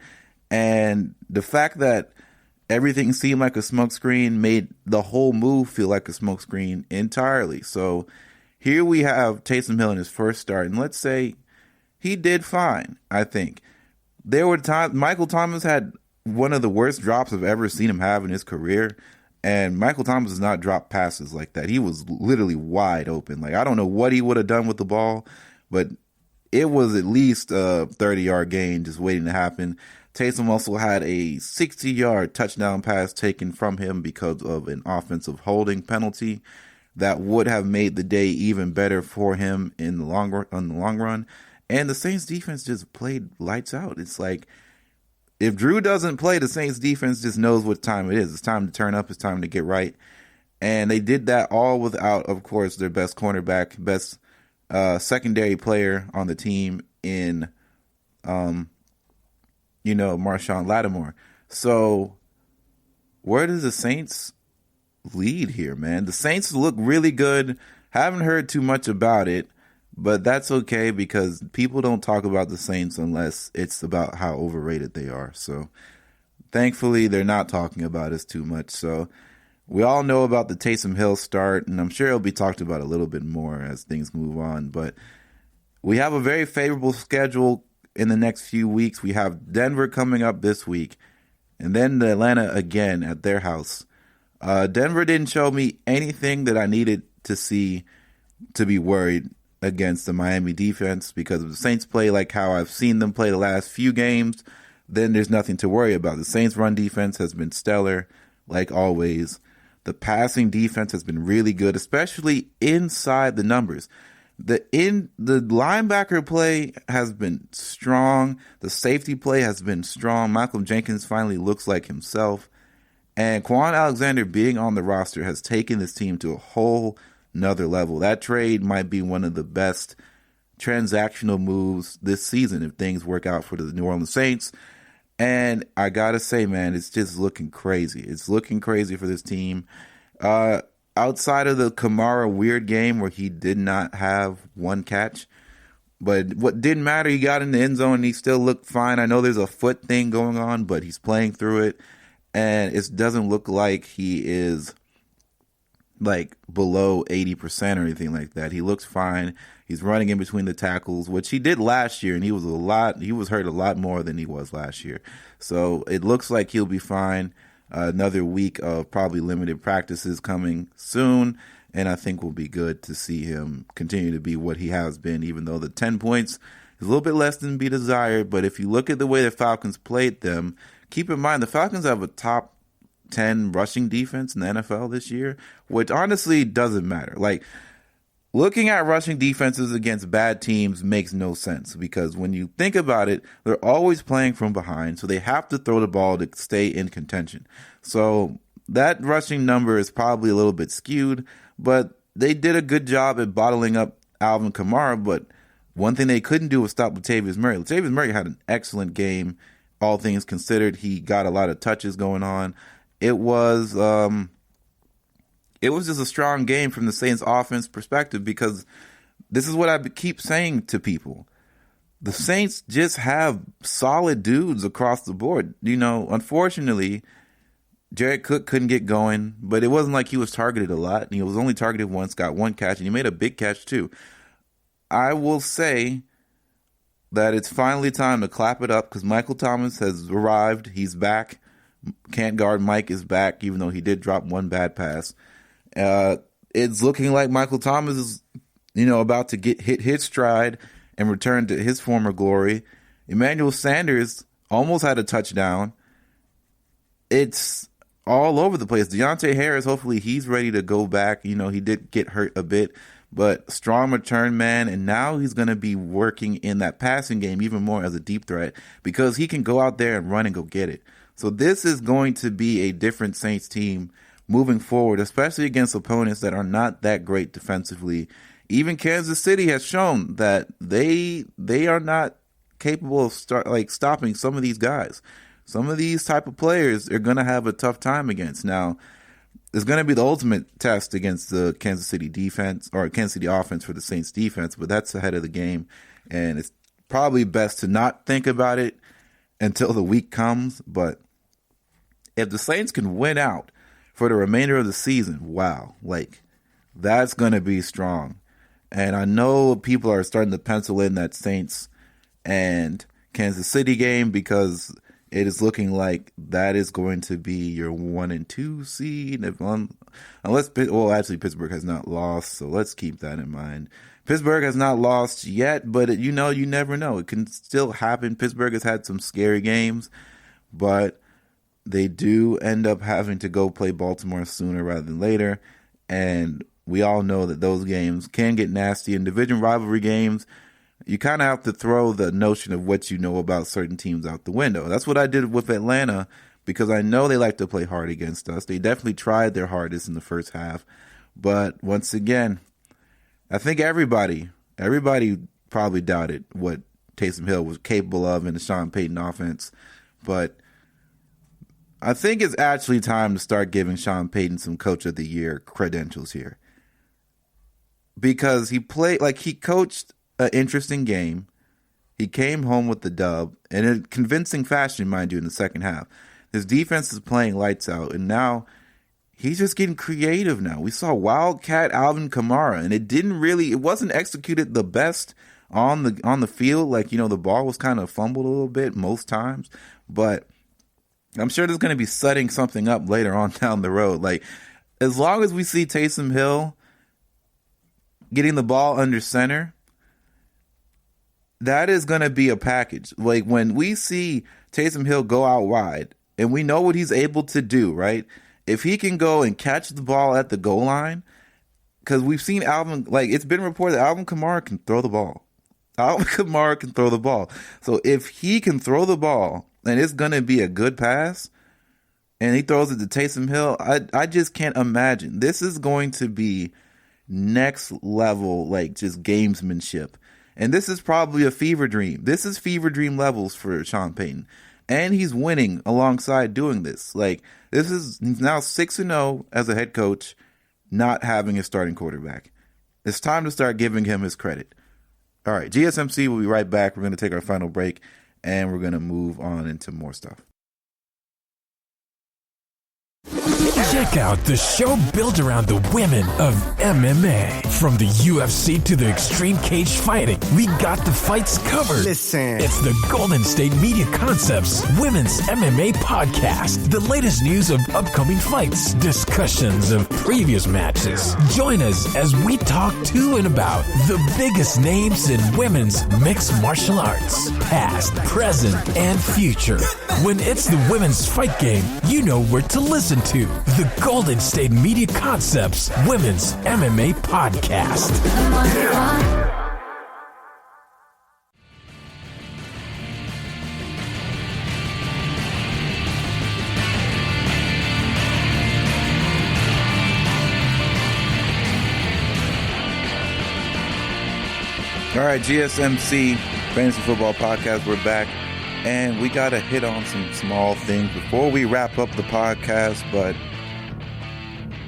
And the fact that everything seemed like a smokescreen made the whole move feel like a smokescreen entirely. So here we have Taysom Hill in his first start, and let's say he did fine, I think. There were times Michael Thomas had one of the worst drops I've ever seen him have in his career, and Michael Thomas does not drop passes like that. He was literally wide open. Like, I don't know what he would have done with the ball, but it was at least a 30-yard gain just waiting to happen. Taysom also had a 60-yard touchdown pass taken from him because of an offensive holding penalty that would have made the day even better for him in the long run. And the Saints defense just played lights out. It's like, if Drew doesn't play, the Saints defense just knows what time it is. It's time to turn up. It's time to get right. And they did that all without, of course, their best cornerback, best secondary player on the team in, Marshawn Lattimore. So where does the Saints lead here, man? The Saints look really good. Haven't heard too much about it, but that's okay because people don't talk about the Saints unless it's about how overrated they are. So thankfully, they're not talking about us too much. So we all know about the Taysom Hill start, and I'm sure it'll be talked about a little bit more as things move on. But we have a very favorable schedule in the next few weeks. We have Denver coming up this week, and then Atlanta again at their house. Denver didn't show me anything that I needed to see to be worried against the Miami defense, because if the Saints play like how I've seen them play the last few games, then there's nothing to worry about. The Saints' run defense has been stellar, like always. The passing defense has been really good, especially inside the numbers. The linebacker play has been strong. The safety play has been strong. Malcolm Jenkins finally looks like himself. And Quan Alexander being on the roster has taken this team to a whole nother level. That trade might be one of the best transactional moves this season if things work out for the New Orleans Saints. And I got to say, man, it's just looking crazy. It's looking crazy for this team. Outside of the Kamara weird game where he did not have one catch, but what didn't matter, he got in the end zone and he still looked fine. I know there's a foot thing going on, but he's playing through it. And it doesn't look like he is like below 80% or anything like that. He looks fine. He's running in between the tackles, which he did last year, and he was hurt a lot more than he was last year. So it looks like he'll be fine. Another week of probably limited practices coming soon, and I think we'll be good to see him continue to be what he has been, even though the 10 points is a little bit less than be desired. But if you look at the way the Falcons played them, keep in mind the Falcons have a top 10 rushing defense in the NFL this year, which honestly doesn't matter. Like, looking at rushing defenses against bad teams makes no sense, because when you think about it, they're always playing from behind, so they have to throw the ball to stay in contention. So that rushing number is probably a little bit skewed, but they did a good job at bottling up Alvin Kamara. But one thing they couldn't do was stop Latavius Murray. Latavius Murray had an excellent game, all things considered. He got a lot of touches going on. It was just a strong game from the Saints offense perspective, because this is what I keep saying to people. The Saints just have solid dudes across the board. Unfortunately, Jared Cook couldn't get going, but it wasn't like he was targeted a lot. He was only targeted once, got one catch, and he made a big catch too. I will say that it's finally time to clap it up, because Michael Thomas has arrived. He's back. Can't guard Mike is back, even though he did drop one bad pass. It's looking like Michael Thomas is about to hit his stride and return to his former glory. Emmanuel Sanders almost had a touchdown. It's all over the place. Deontay Harris, hopefully he's ready to go back. He did get hurt a bit, but strong return man. And now he's going to be working in that passing game even more as a deep threat because he can go out there and run and go get it. So this is going to be a different Saints team moving forward, especially against opponents that are not that great defensively. Even Kansas City has shown that they are not capable of stopping some of these guys. Some of these type of players are going to have a tough time against. Now, it's going to be the ultimate test against the Kansas City defense or Kansas City offense for the Saints defense, but that's ahead of the game. And it's probably best to not think about it until the week comes. But if the Saints can win out for the remainder of the season, wow, that's going to be strong. And I know people are starting to pencil in that Saints and Kansas City game because it is looking like that is going to be your 1 and 2 seed. Actually, Pittsburgh has not lost, so let's keep that in mind. Pittsburgh has not lost yet, but you never know. It can still happen. Pittsburgh has had some scary games, but they do end up having to go play Baltimore sooner rather than later, and we all know that those games can get nasty. In division rivalry games, you kind of have to throw the notion of what you know about certain teams out the window. That's what I did with Atlanta because I know they like to play hard against us. They definitely tried their hardest in the first half. But once again, I think everybody probably doubted what Taysom Hill was capable of in the Sean Payton offense. But I think it's actually time to start giving Sean Payton some Coach of the Year credentials here. Because he coached an interesting game. He came home with the dub in a convincing fashion, mind you, in the second half. His defense is playing lights out, and now he's just getting creative now. We saw Wildcat Alvin Kamara, and it wasn't executed the best on the field. The ball was kind of fumbled a little bit most times, but I'm sure there's going to be setting something up later on down the road. As long as we see Taysom Hill getting the ball under center, that is going to be a package. When we see Taysom Hill go out wide and we know what he's able to do, right? If he can go and catch the ball at the goal line, because we've seen it's been reported that Alvin Kamara can throw the ball. So if he can throw the ball and it's going to be a good pass and he throws it to Taysom Hill, I just can't imagine. This is going to be next level, just gamesmanship. And this is probably a fever dream. This is fever dream levels for Sean Payton. And he's winning alongside doing this. He's now 6-0 as a head coach, not having a starting quarterback. It's time to start giving him his credit. All right, GSMC will be right back. We're going to take our final break, and we're going to move on into more stuff. Check out the show built around the women of MMA. From the UFC to the extreme cage fighting, we got the fights covered. Listen. It's the Golden State Media Concepts Women's MMA Podcast. The latest news of upcoming fights, discussions of previous matches. Join us as we talk to and about the biggest names in women's mixed martial arts, past, present, and future. When it's the women's fight game, you know where to listen to. The Golden State Media Concepts Women's MMA Podcast. All right, GSMC Fantasy Football Podcast, we're back. And we got to hit on some small things before we wrap up the podcast. But,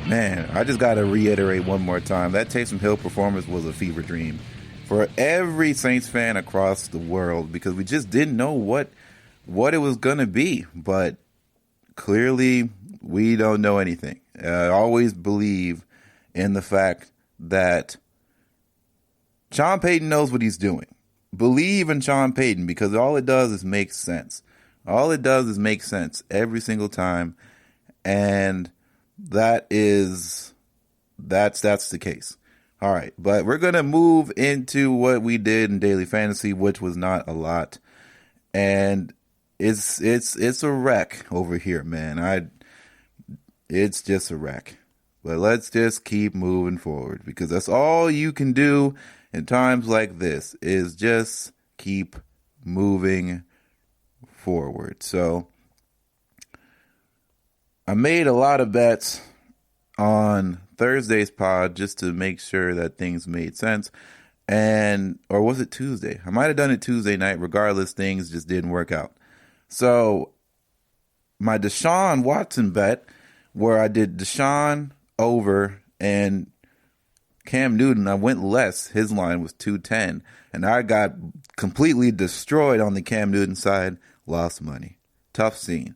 man, I just got to reiterate one more time. That Taysom Hill performance was a fever dream for every Saints fan across the world because we just didn't know what it was going to be. But clearly, we don't know anything. I always believe in the fact that Sean Payton knows what he's doing. Believe in Sean Payton because all it does is make sense. All it does is make sense every single time. And that's the case. All right, but we're going to move into what we did in daily fantasy, which was not a lot. And it's a wreck over here, man. It's just a wreck. But let's just keep moving forward, because that's all you can do in times like this, is just keep moving forward. So I made a lot of bets on Thursday's pod just to make sure that things made sense. Or was it Tuesday? I might have done it Tuesday night. Regardless, things just didn't work out. So my Deshaun Watson bet, where I did Deshaun over and Cam Newton, I went less. His line was 210, and I got completely destroyed on the Cam Newton side. Lost money. Tough scene.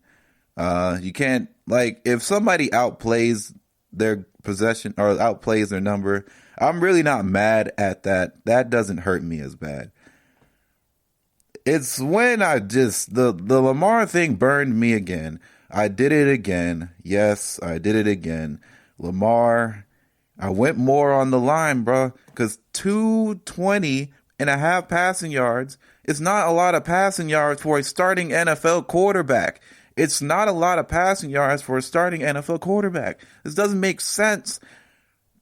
You can't, if somebody outplays their possession or outplays their number, I'm really not mad at that. That doesn't hurt me as bad. It's when the Lamar thing burned me again. I did it again. Yes, I did it again. Lamar, I went more on the line, bro, because 220.5 passing yards is not a lot of passing yards for a starting NFL quarterback. It's not a lot of passing yards for a starting NFL quarterback. This doesn't make sense.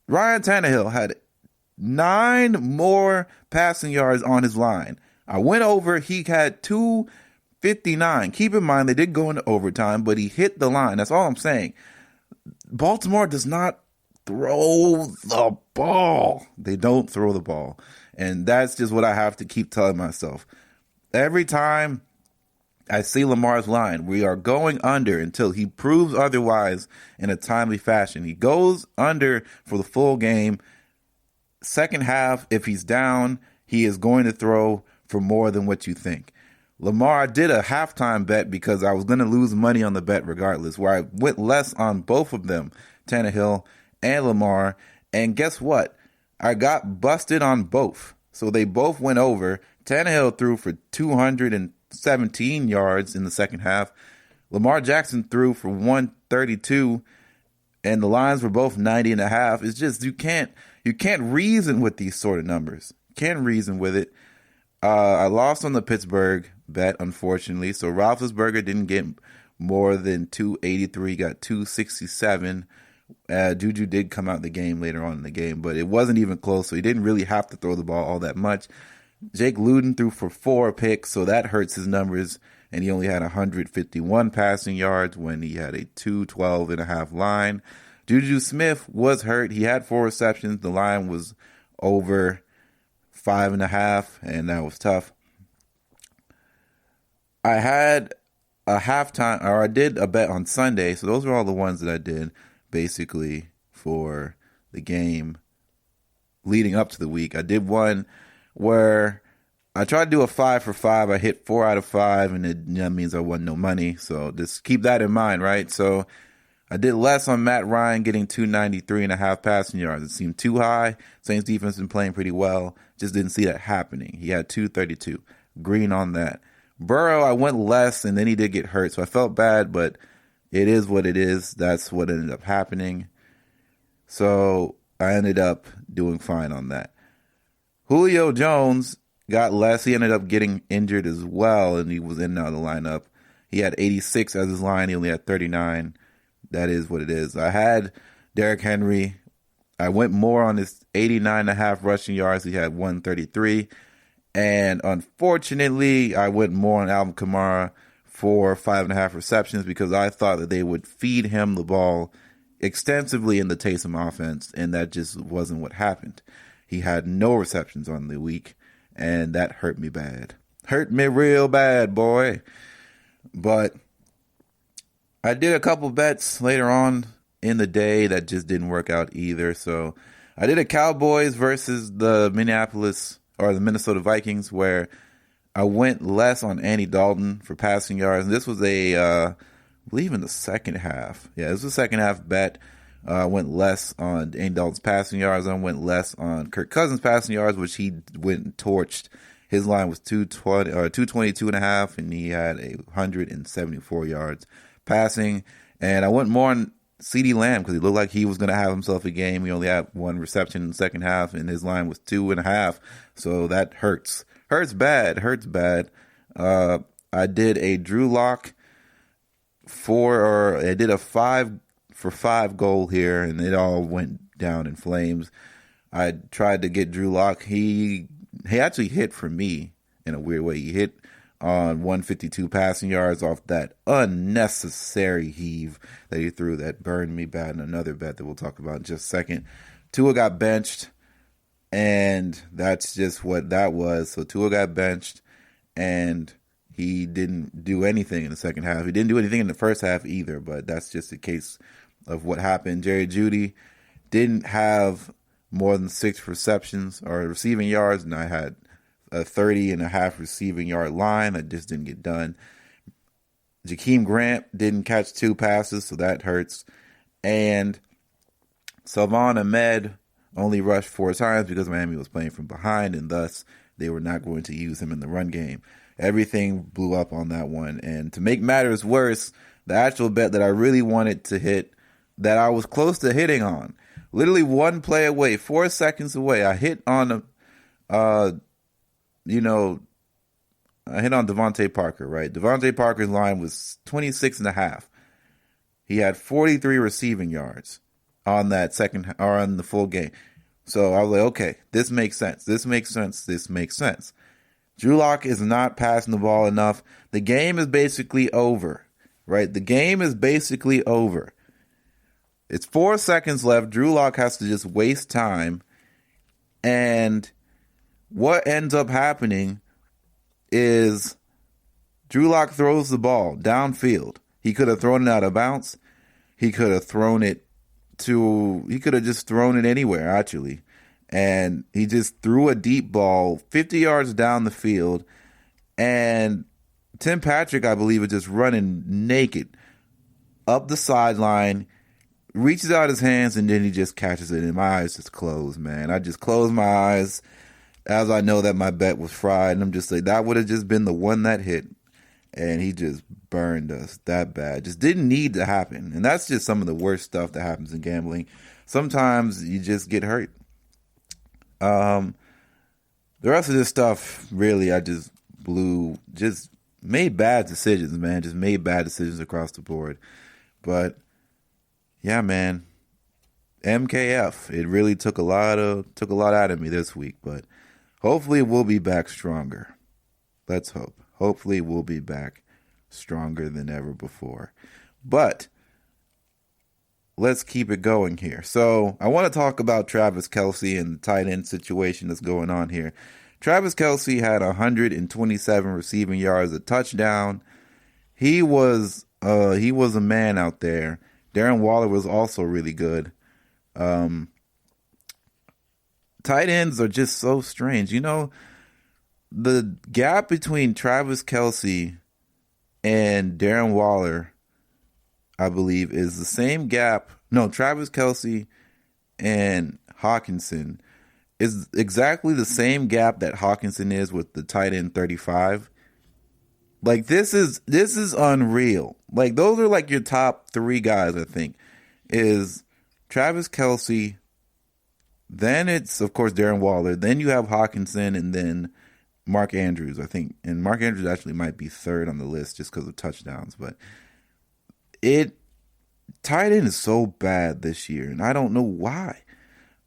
Ryan Tannehill had 9 more passing yards on his line. I went over. He had 259. Keep in mind, they did go into overtime, but he hit the line. That's all I'm saying. Baltimore does not throw the ball. They don't throw the ball. And that's just what I have to keep telling myself. Every time I see Lamar's line, we are going under until he proves otherwise in a timely fashion. He goes under for the full game. Second half, if he's down, he is going to throw for more than what you think. Lamar did a halftime bet because I was going to lose money on the bet regardless, where I went less on both of them, Tannehill and Lamar. And guess what? I got busted on both. So they both went over. Tannehill threw for 217 yards in the second half. Lamar Jackson threw for 132, and the lines were both 90.5. It's just you can't reason with these sort of numbers. Can't reason with it. I lost on the Pittsburgh bet, unfortunately. So Roethlisberger didn't get more than 283, got 267. Juju did come out the game later on in the game, but it wasn't even close, so he didn't really have to throw the ball all that much. Jake Luton threw for 4 picks, so that hurts his numbers, and he only had 151 passing yards when he had a 212.5 line. Juju Smith was hurt. He had 4 receptions. The line was over 5.5, and that was tough. I had a halftime, or I did a bet on Sunday, so those are all the ones that I did basically for the game leading up to the week. I did one where I tried to do a 5 for 5. I hit 4 out of 5, and that means I won no money. So just keep that in mind, right? So I did less on Matt Ryan getting 293.5 passing yards. It seemed too high. Saints defense been playing pretty well. Just didn't see that happening. He had 232. Green on that. Burrow, I went less, and then he did get hurt. So I felt bad, but it is what it is. That's what ended up happening. So I ended up doing fine on that. Julio Jones got less. He ended up getting injured as well, and he was in and out of the lineup. He had 86 as his line. He only had 39. That is what it is. I had Derrick Henry. I went more on his 89.5 rushing yards. He had 133. And unfortunately, I went more on Alvin Kamara for 5.5 receptions because I thought that they would feed him the ball extensively in the Taysom offense, and that just wasn't what happened. He had no receptions on the week, and that hurt me bad. Hurt me real bad, boy. But I did a couple bets later on in the day that just didn't work out either. So I did a Cowboys versus the Minnesota Vikings, where I went less on Andy Dalton for passing yards. And this was I believe in the second half. Yeah, this was a second half bet. I went less on Andy Dalton's passing yards. I went less on Kirk Cousins' passing yards, which he went and torched. His line was 222.5, and he had 174 yards passing. And I went more on CeeDee Lamb because he looked like he was going to have himself a game. He only had 1 reception in the second half, and his line was 2.5. So that hurts. Hurts bad. I did a Drew Lock I did a 5 for 5 goal here, and it all went down in flames. I tried to get Drew Lock. He actually hit for me in a weird way. He hit on 152 passing yards off that unnecessary heave that he threw that burned me bad, and another bet that we'll talk about in just a second. Tua got benched, and that's just what that was. So Tua got benched, and he didn't do anything in the second half. He didn't do anything in the first half either, but that's just a case of what happened. Jerry Jeudy didn't have more than 6 receptions or receiving yards, and I had a 30.5 receiving yard line that just didn't get done. Jakeem Grant didn't catch 2 passes, so that hurts. And Salvon Ahmed only rushed 4 times because Miami was playing from behind, and thus they were not going to use him in the run game. Everything blew up on that one. And to make matters worse, the actual bet that I really wanted to hit, that I was close to hitting on, literally 1 play away, 4 seconds away, I hit on I hit on Devontae Parker, right? Devontae Parker's line was 26.5. He had 43 receiving yards on that on the full game. So I was like, okay, this makes sense. This makes sense. Drew Lock is not passing the ball enough. The game is basically over, right? The game is basically over. It's 4 seconds left. Drew Lock has to just waste time. And what ends up happening is Drew Lock throws the ball downfield. He could have thrown it out of bounds. He could have just thrown it anywhere, actually. And he just threw a deep ball 50 yards down the field. And Tim Patrick, I believe, is just running naked up the sideline, reaches out his hands, and then he just catches it. And my eyes just closed, man. I just closed my eyes as I know that my bet was fried. And I'm just like, that would have just been the one that hit. And he just burned us that bad. Just didn't need to happen. And that's just some of the worst stuff that happens in gambling. Sometimes you just get hurt. The rest of this stuff, really, I just made bad decisions, man. Just made bad decisions across the board. But yeah, man, MKF, it really took a lot out of me this week. But hopefully we'll be back stronger. Let's hope. Hopefully we'll be back stronger than ever before. But let's keep it going here. So I want to talk about Travis Kelce and the tight end situation that's going on here. Travis Kelce had 127 receiving yards, a touchdown. He was a man out there. Darren Waller was also really good. Tight ends are just so strange. You know, the gap between Travis Kelce and Darren Waller, I believe, is the same gap. No, Travis Kelce and Hawkinson is exactly the same gap that Hawkinson is with the tight end 35. Like, this is unreal. Like, those are like your top 3 guys, I think, is Travis Kelce. Then it's, of course, Darren Waller. Then you have Hawkinson, and then Mark Andrews, I think. And Mark Andrews actually might be 3rd on the list just because of touchdowns. But tight end is so bad this year, and I don't know why.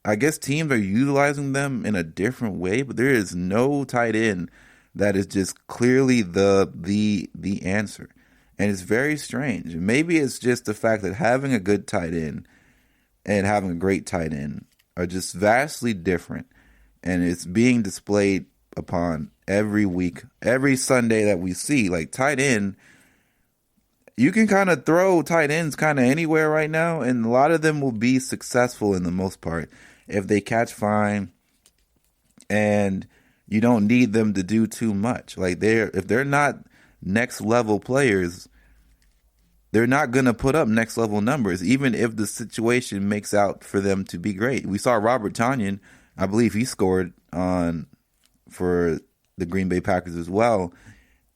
I guess teams are utilizing them in a different way, but there is no tight end that is just clearly the answer. And it's very strange. Maybe it's just the fact that having a good tight end and having a great tight end are just vastly different. And it's being displayed upon every week, every Sunday that we see. Like, tight end, you can kind of throw tight ends kind of anywhere right now, and a lot of them will be successful in the most part if they catch fine and you don't need them to do too much. Like, if they're not next level players, they're not going to put up next level numbers, even if the situation makes out for them to be great. We saw Robert Tonyan, I believe he scored for the Green Bay Packers as well.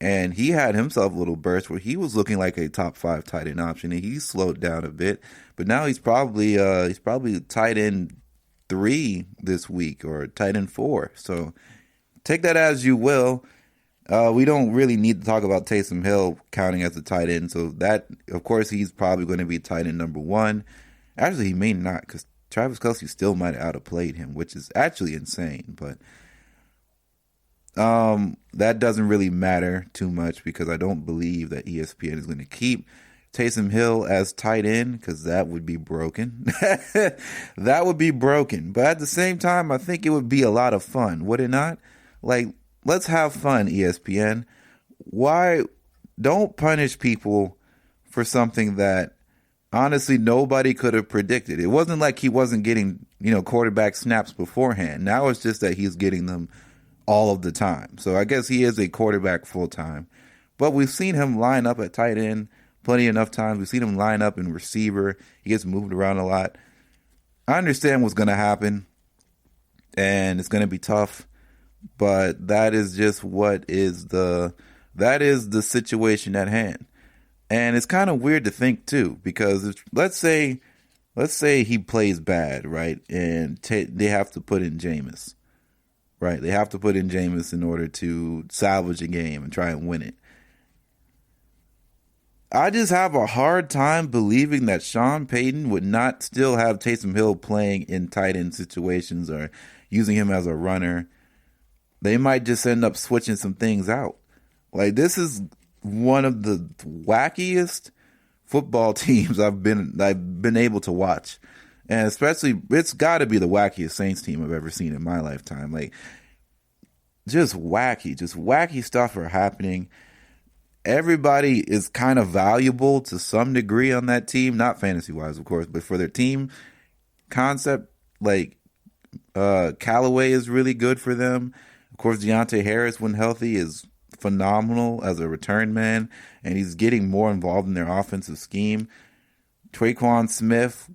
And he had himself a little burst where he was looking like a top 5 tight end option, and he slowed down a bit. But now he's probably tight end 3 this week, or tight end 4. So take that as you will. We don't really need to talk about Taysom Hill counting as a tight end. So that, of course, he's probably going to be tight end number 1. Actually, he may not, because Travis Kelce still might have outplayed him, which is actually insane. But that doesn't really matter too much, because I don't believe that ESPN is going to keep Taysom Hill as tight end, because that would be broken. That would be broken. But at the same time, I think it would be a lot of fun, would it not? Like, let's have fun, ESPN. Why don't punish people for something that honestly nobody could have predicted? It wasn't like he wasn't getting, quarterback snaps beforehand. Now it's just that he's getting them all of the time. So I guess he is a quarterback full time. But we've seen him line up at tight end plenty enough times. We've seen him line up in receiver. He gets moved around a lot. I understand what's going to happen, and it's going to be tough, but that is just that is the situation at hand. And it's kind of weird to think too, because let's say he plays bad, right? And they have to put in Jameis, right? They have to put in Jameis in order to salvage a game and try and win it. I just have a hard time believing that Sean Payton would not still have Taysom Hill playing in tight end situations or using him as a runner. They might just end up switching some things out. Like, this is one of the wackiest football teams I've been able to watch. And especially, it's got to be the wackiest Saints team I've ever seen in my lifetime. Like, just wacky stuff are happening. Everybody is kind of valuable to some degree on that team, not fantasy-wise, of course, but for their team concept, like Callaway is really good for them. Of course, Deontay Harris, when healthy, is phenomenal as a return man, and he's getting more involved in their offensive scheme. Traquan Smith,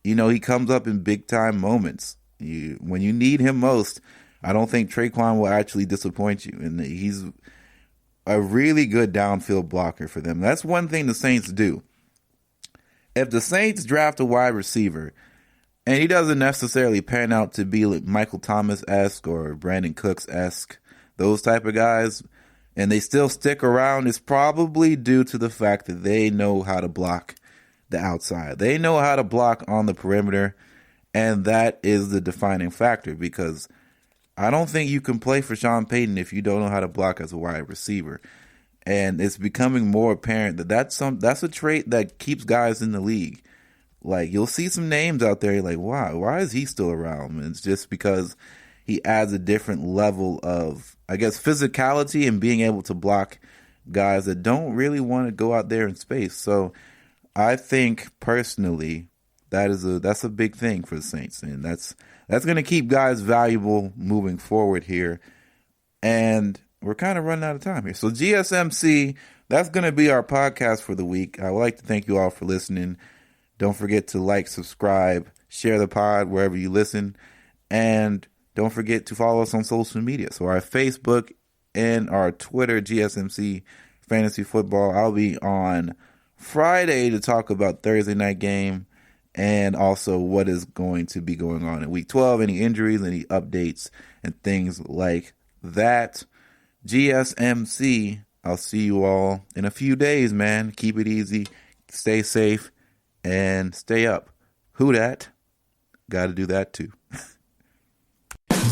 he comes up in big-time moments. When you need him most, I don't think Traquan will actually disappoint you, and he's a really good downfield blocker for them. That's one thing the Saints do. If the Saints draft a wide receiver and he doesn't necessarily pan out to be like Michael Thomas-esque or Brandon Cooks-esque, those type of guys, and they still stick around, it's probably due to the fact that they know how to block the outside. They know how to block on the perimeter, and that is the defining factor, because I don't think you can play for Sean Payton if you don't know how to block as a wide receiver. And it's becoming more apparent that that's a trait that keeps guys in the league. Like, you'll see some names out there, you're like, wow, why is he still around? And it's just because he adds a different level of, I guess, physicality and being able to block guys that don't really want to go out there in space. So I think personally that's a big thing for the Saints, and that's going to keep guys valuable moving forward here. And we're kind of running out of time here. So GSMC, that's going to be our podcast for the week. I would like to thank you all for listening. Don't forget to like, subscribe, share the pod wherever you listen, and don't forget to follow us on social media. So our Facebook and our Twitter, GSMC Fantasy Football. I'll be on Friday to talk about Thursday night game and also what is going to be going on in Week 12, any injuries, any updates, and things like that. GSMC, I'll see you all in a few days, man. Keep it easy, stay safe, and stay up. Who dat? Got to do that too.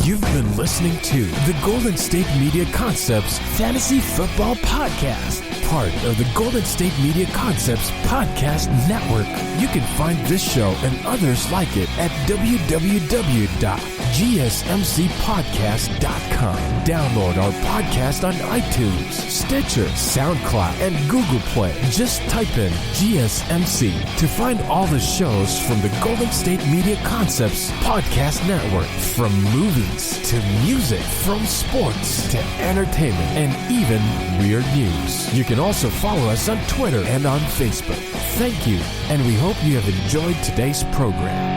You've been listening to the Golden State Media Concepts Fantasy Football Podcast, part of the Golden State Media Concepts Podcast Network. You can find this show and others like it at www.gsmcpodcast.com. Download our podcast on iTunes, Stitcher, SoundCloud, and Google Play. Just type in GSMC to find all the shows from the Golden State Media Concepts Podcast Network, from movies to music, from sports to entertainment, and even weird news. You can also follow us on Twitter and on Facebook. Thank you, and we hope you have enjoyed today's program.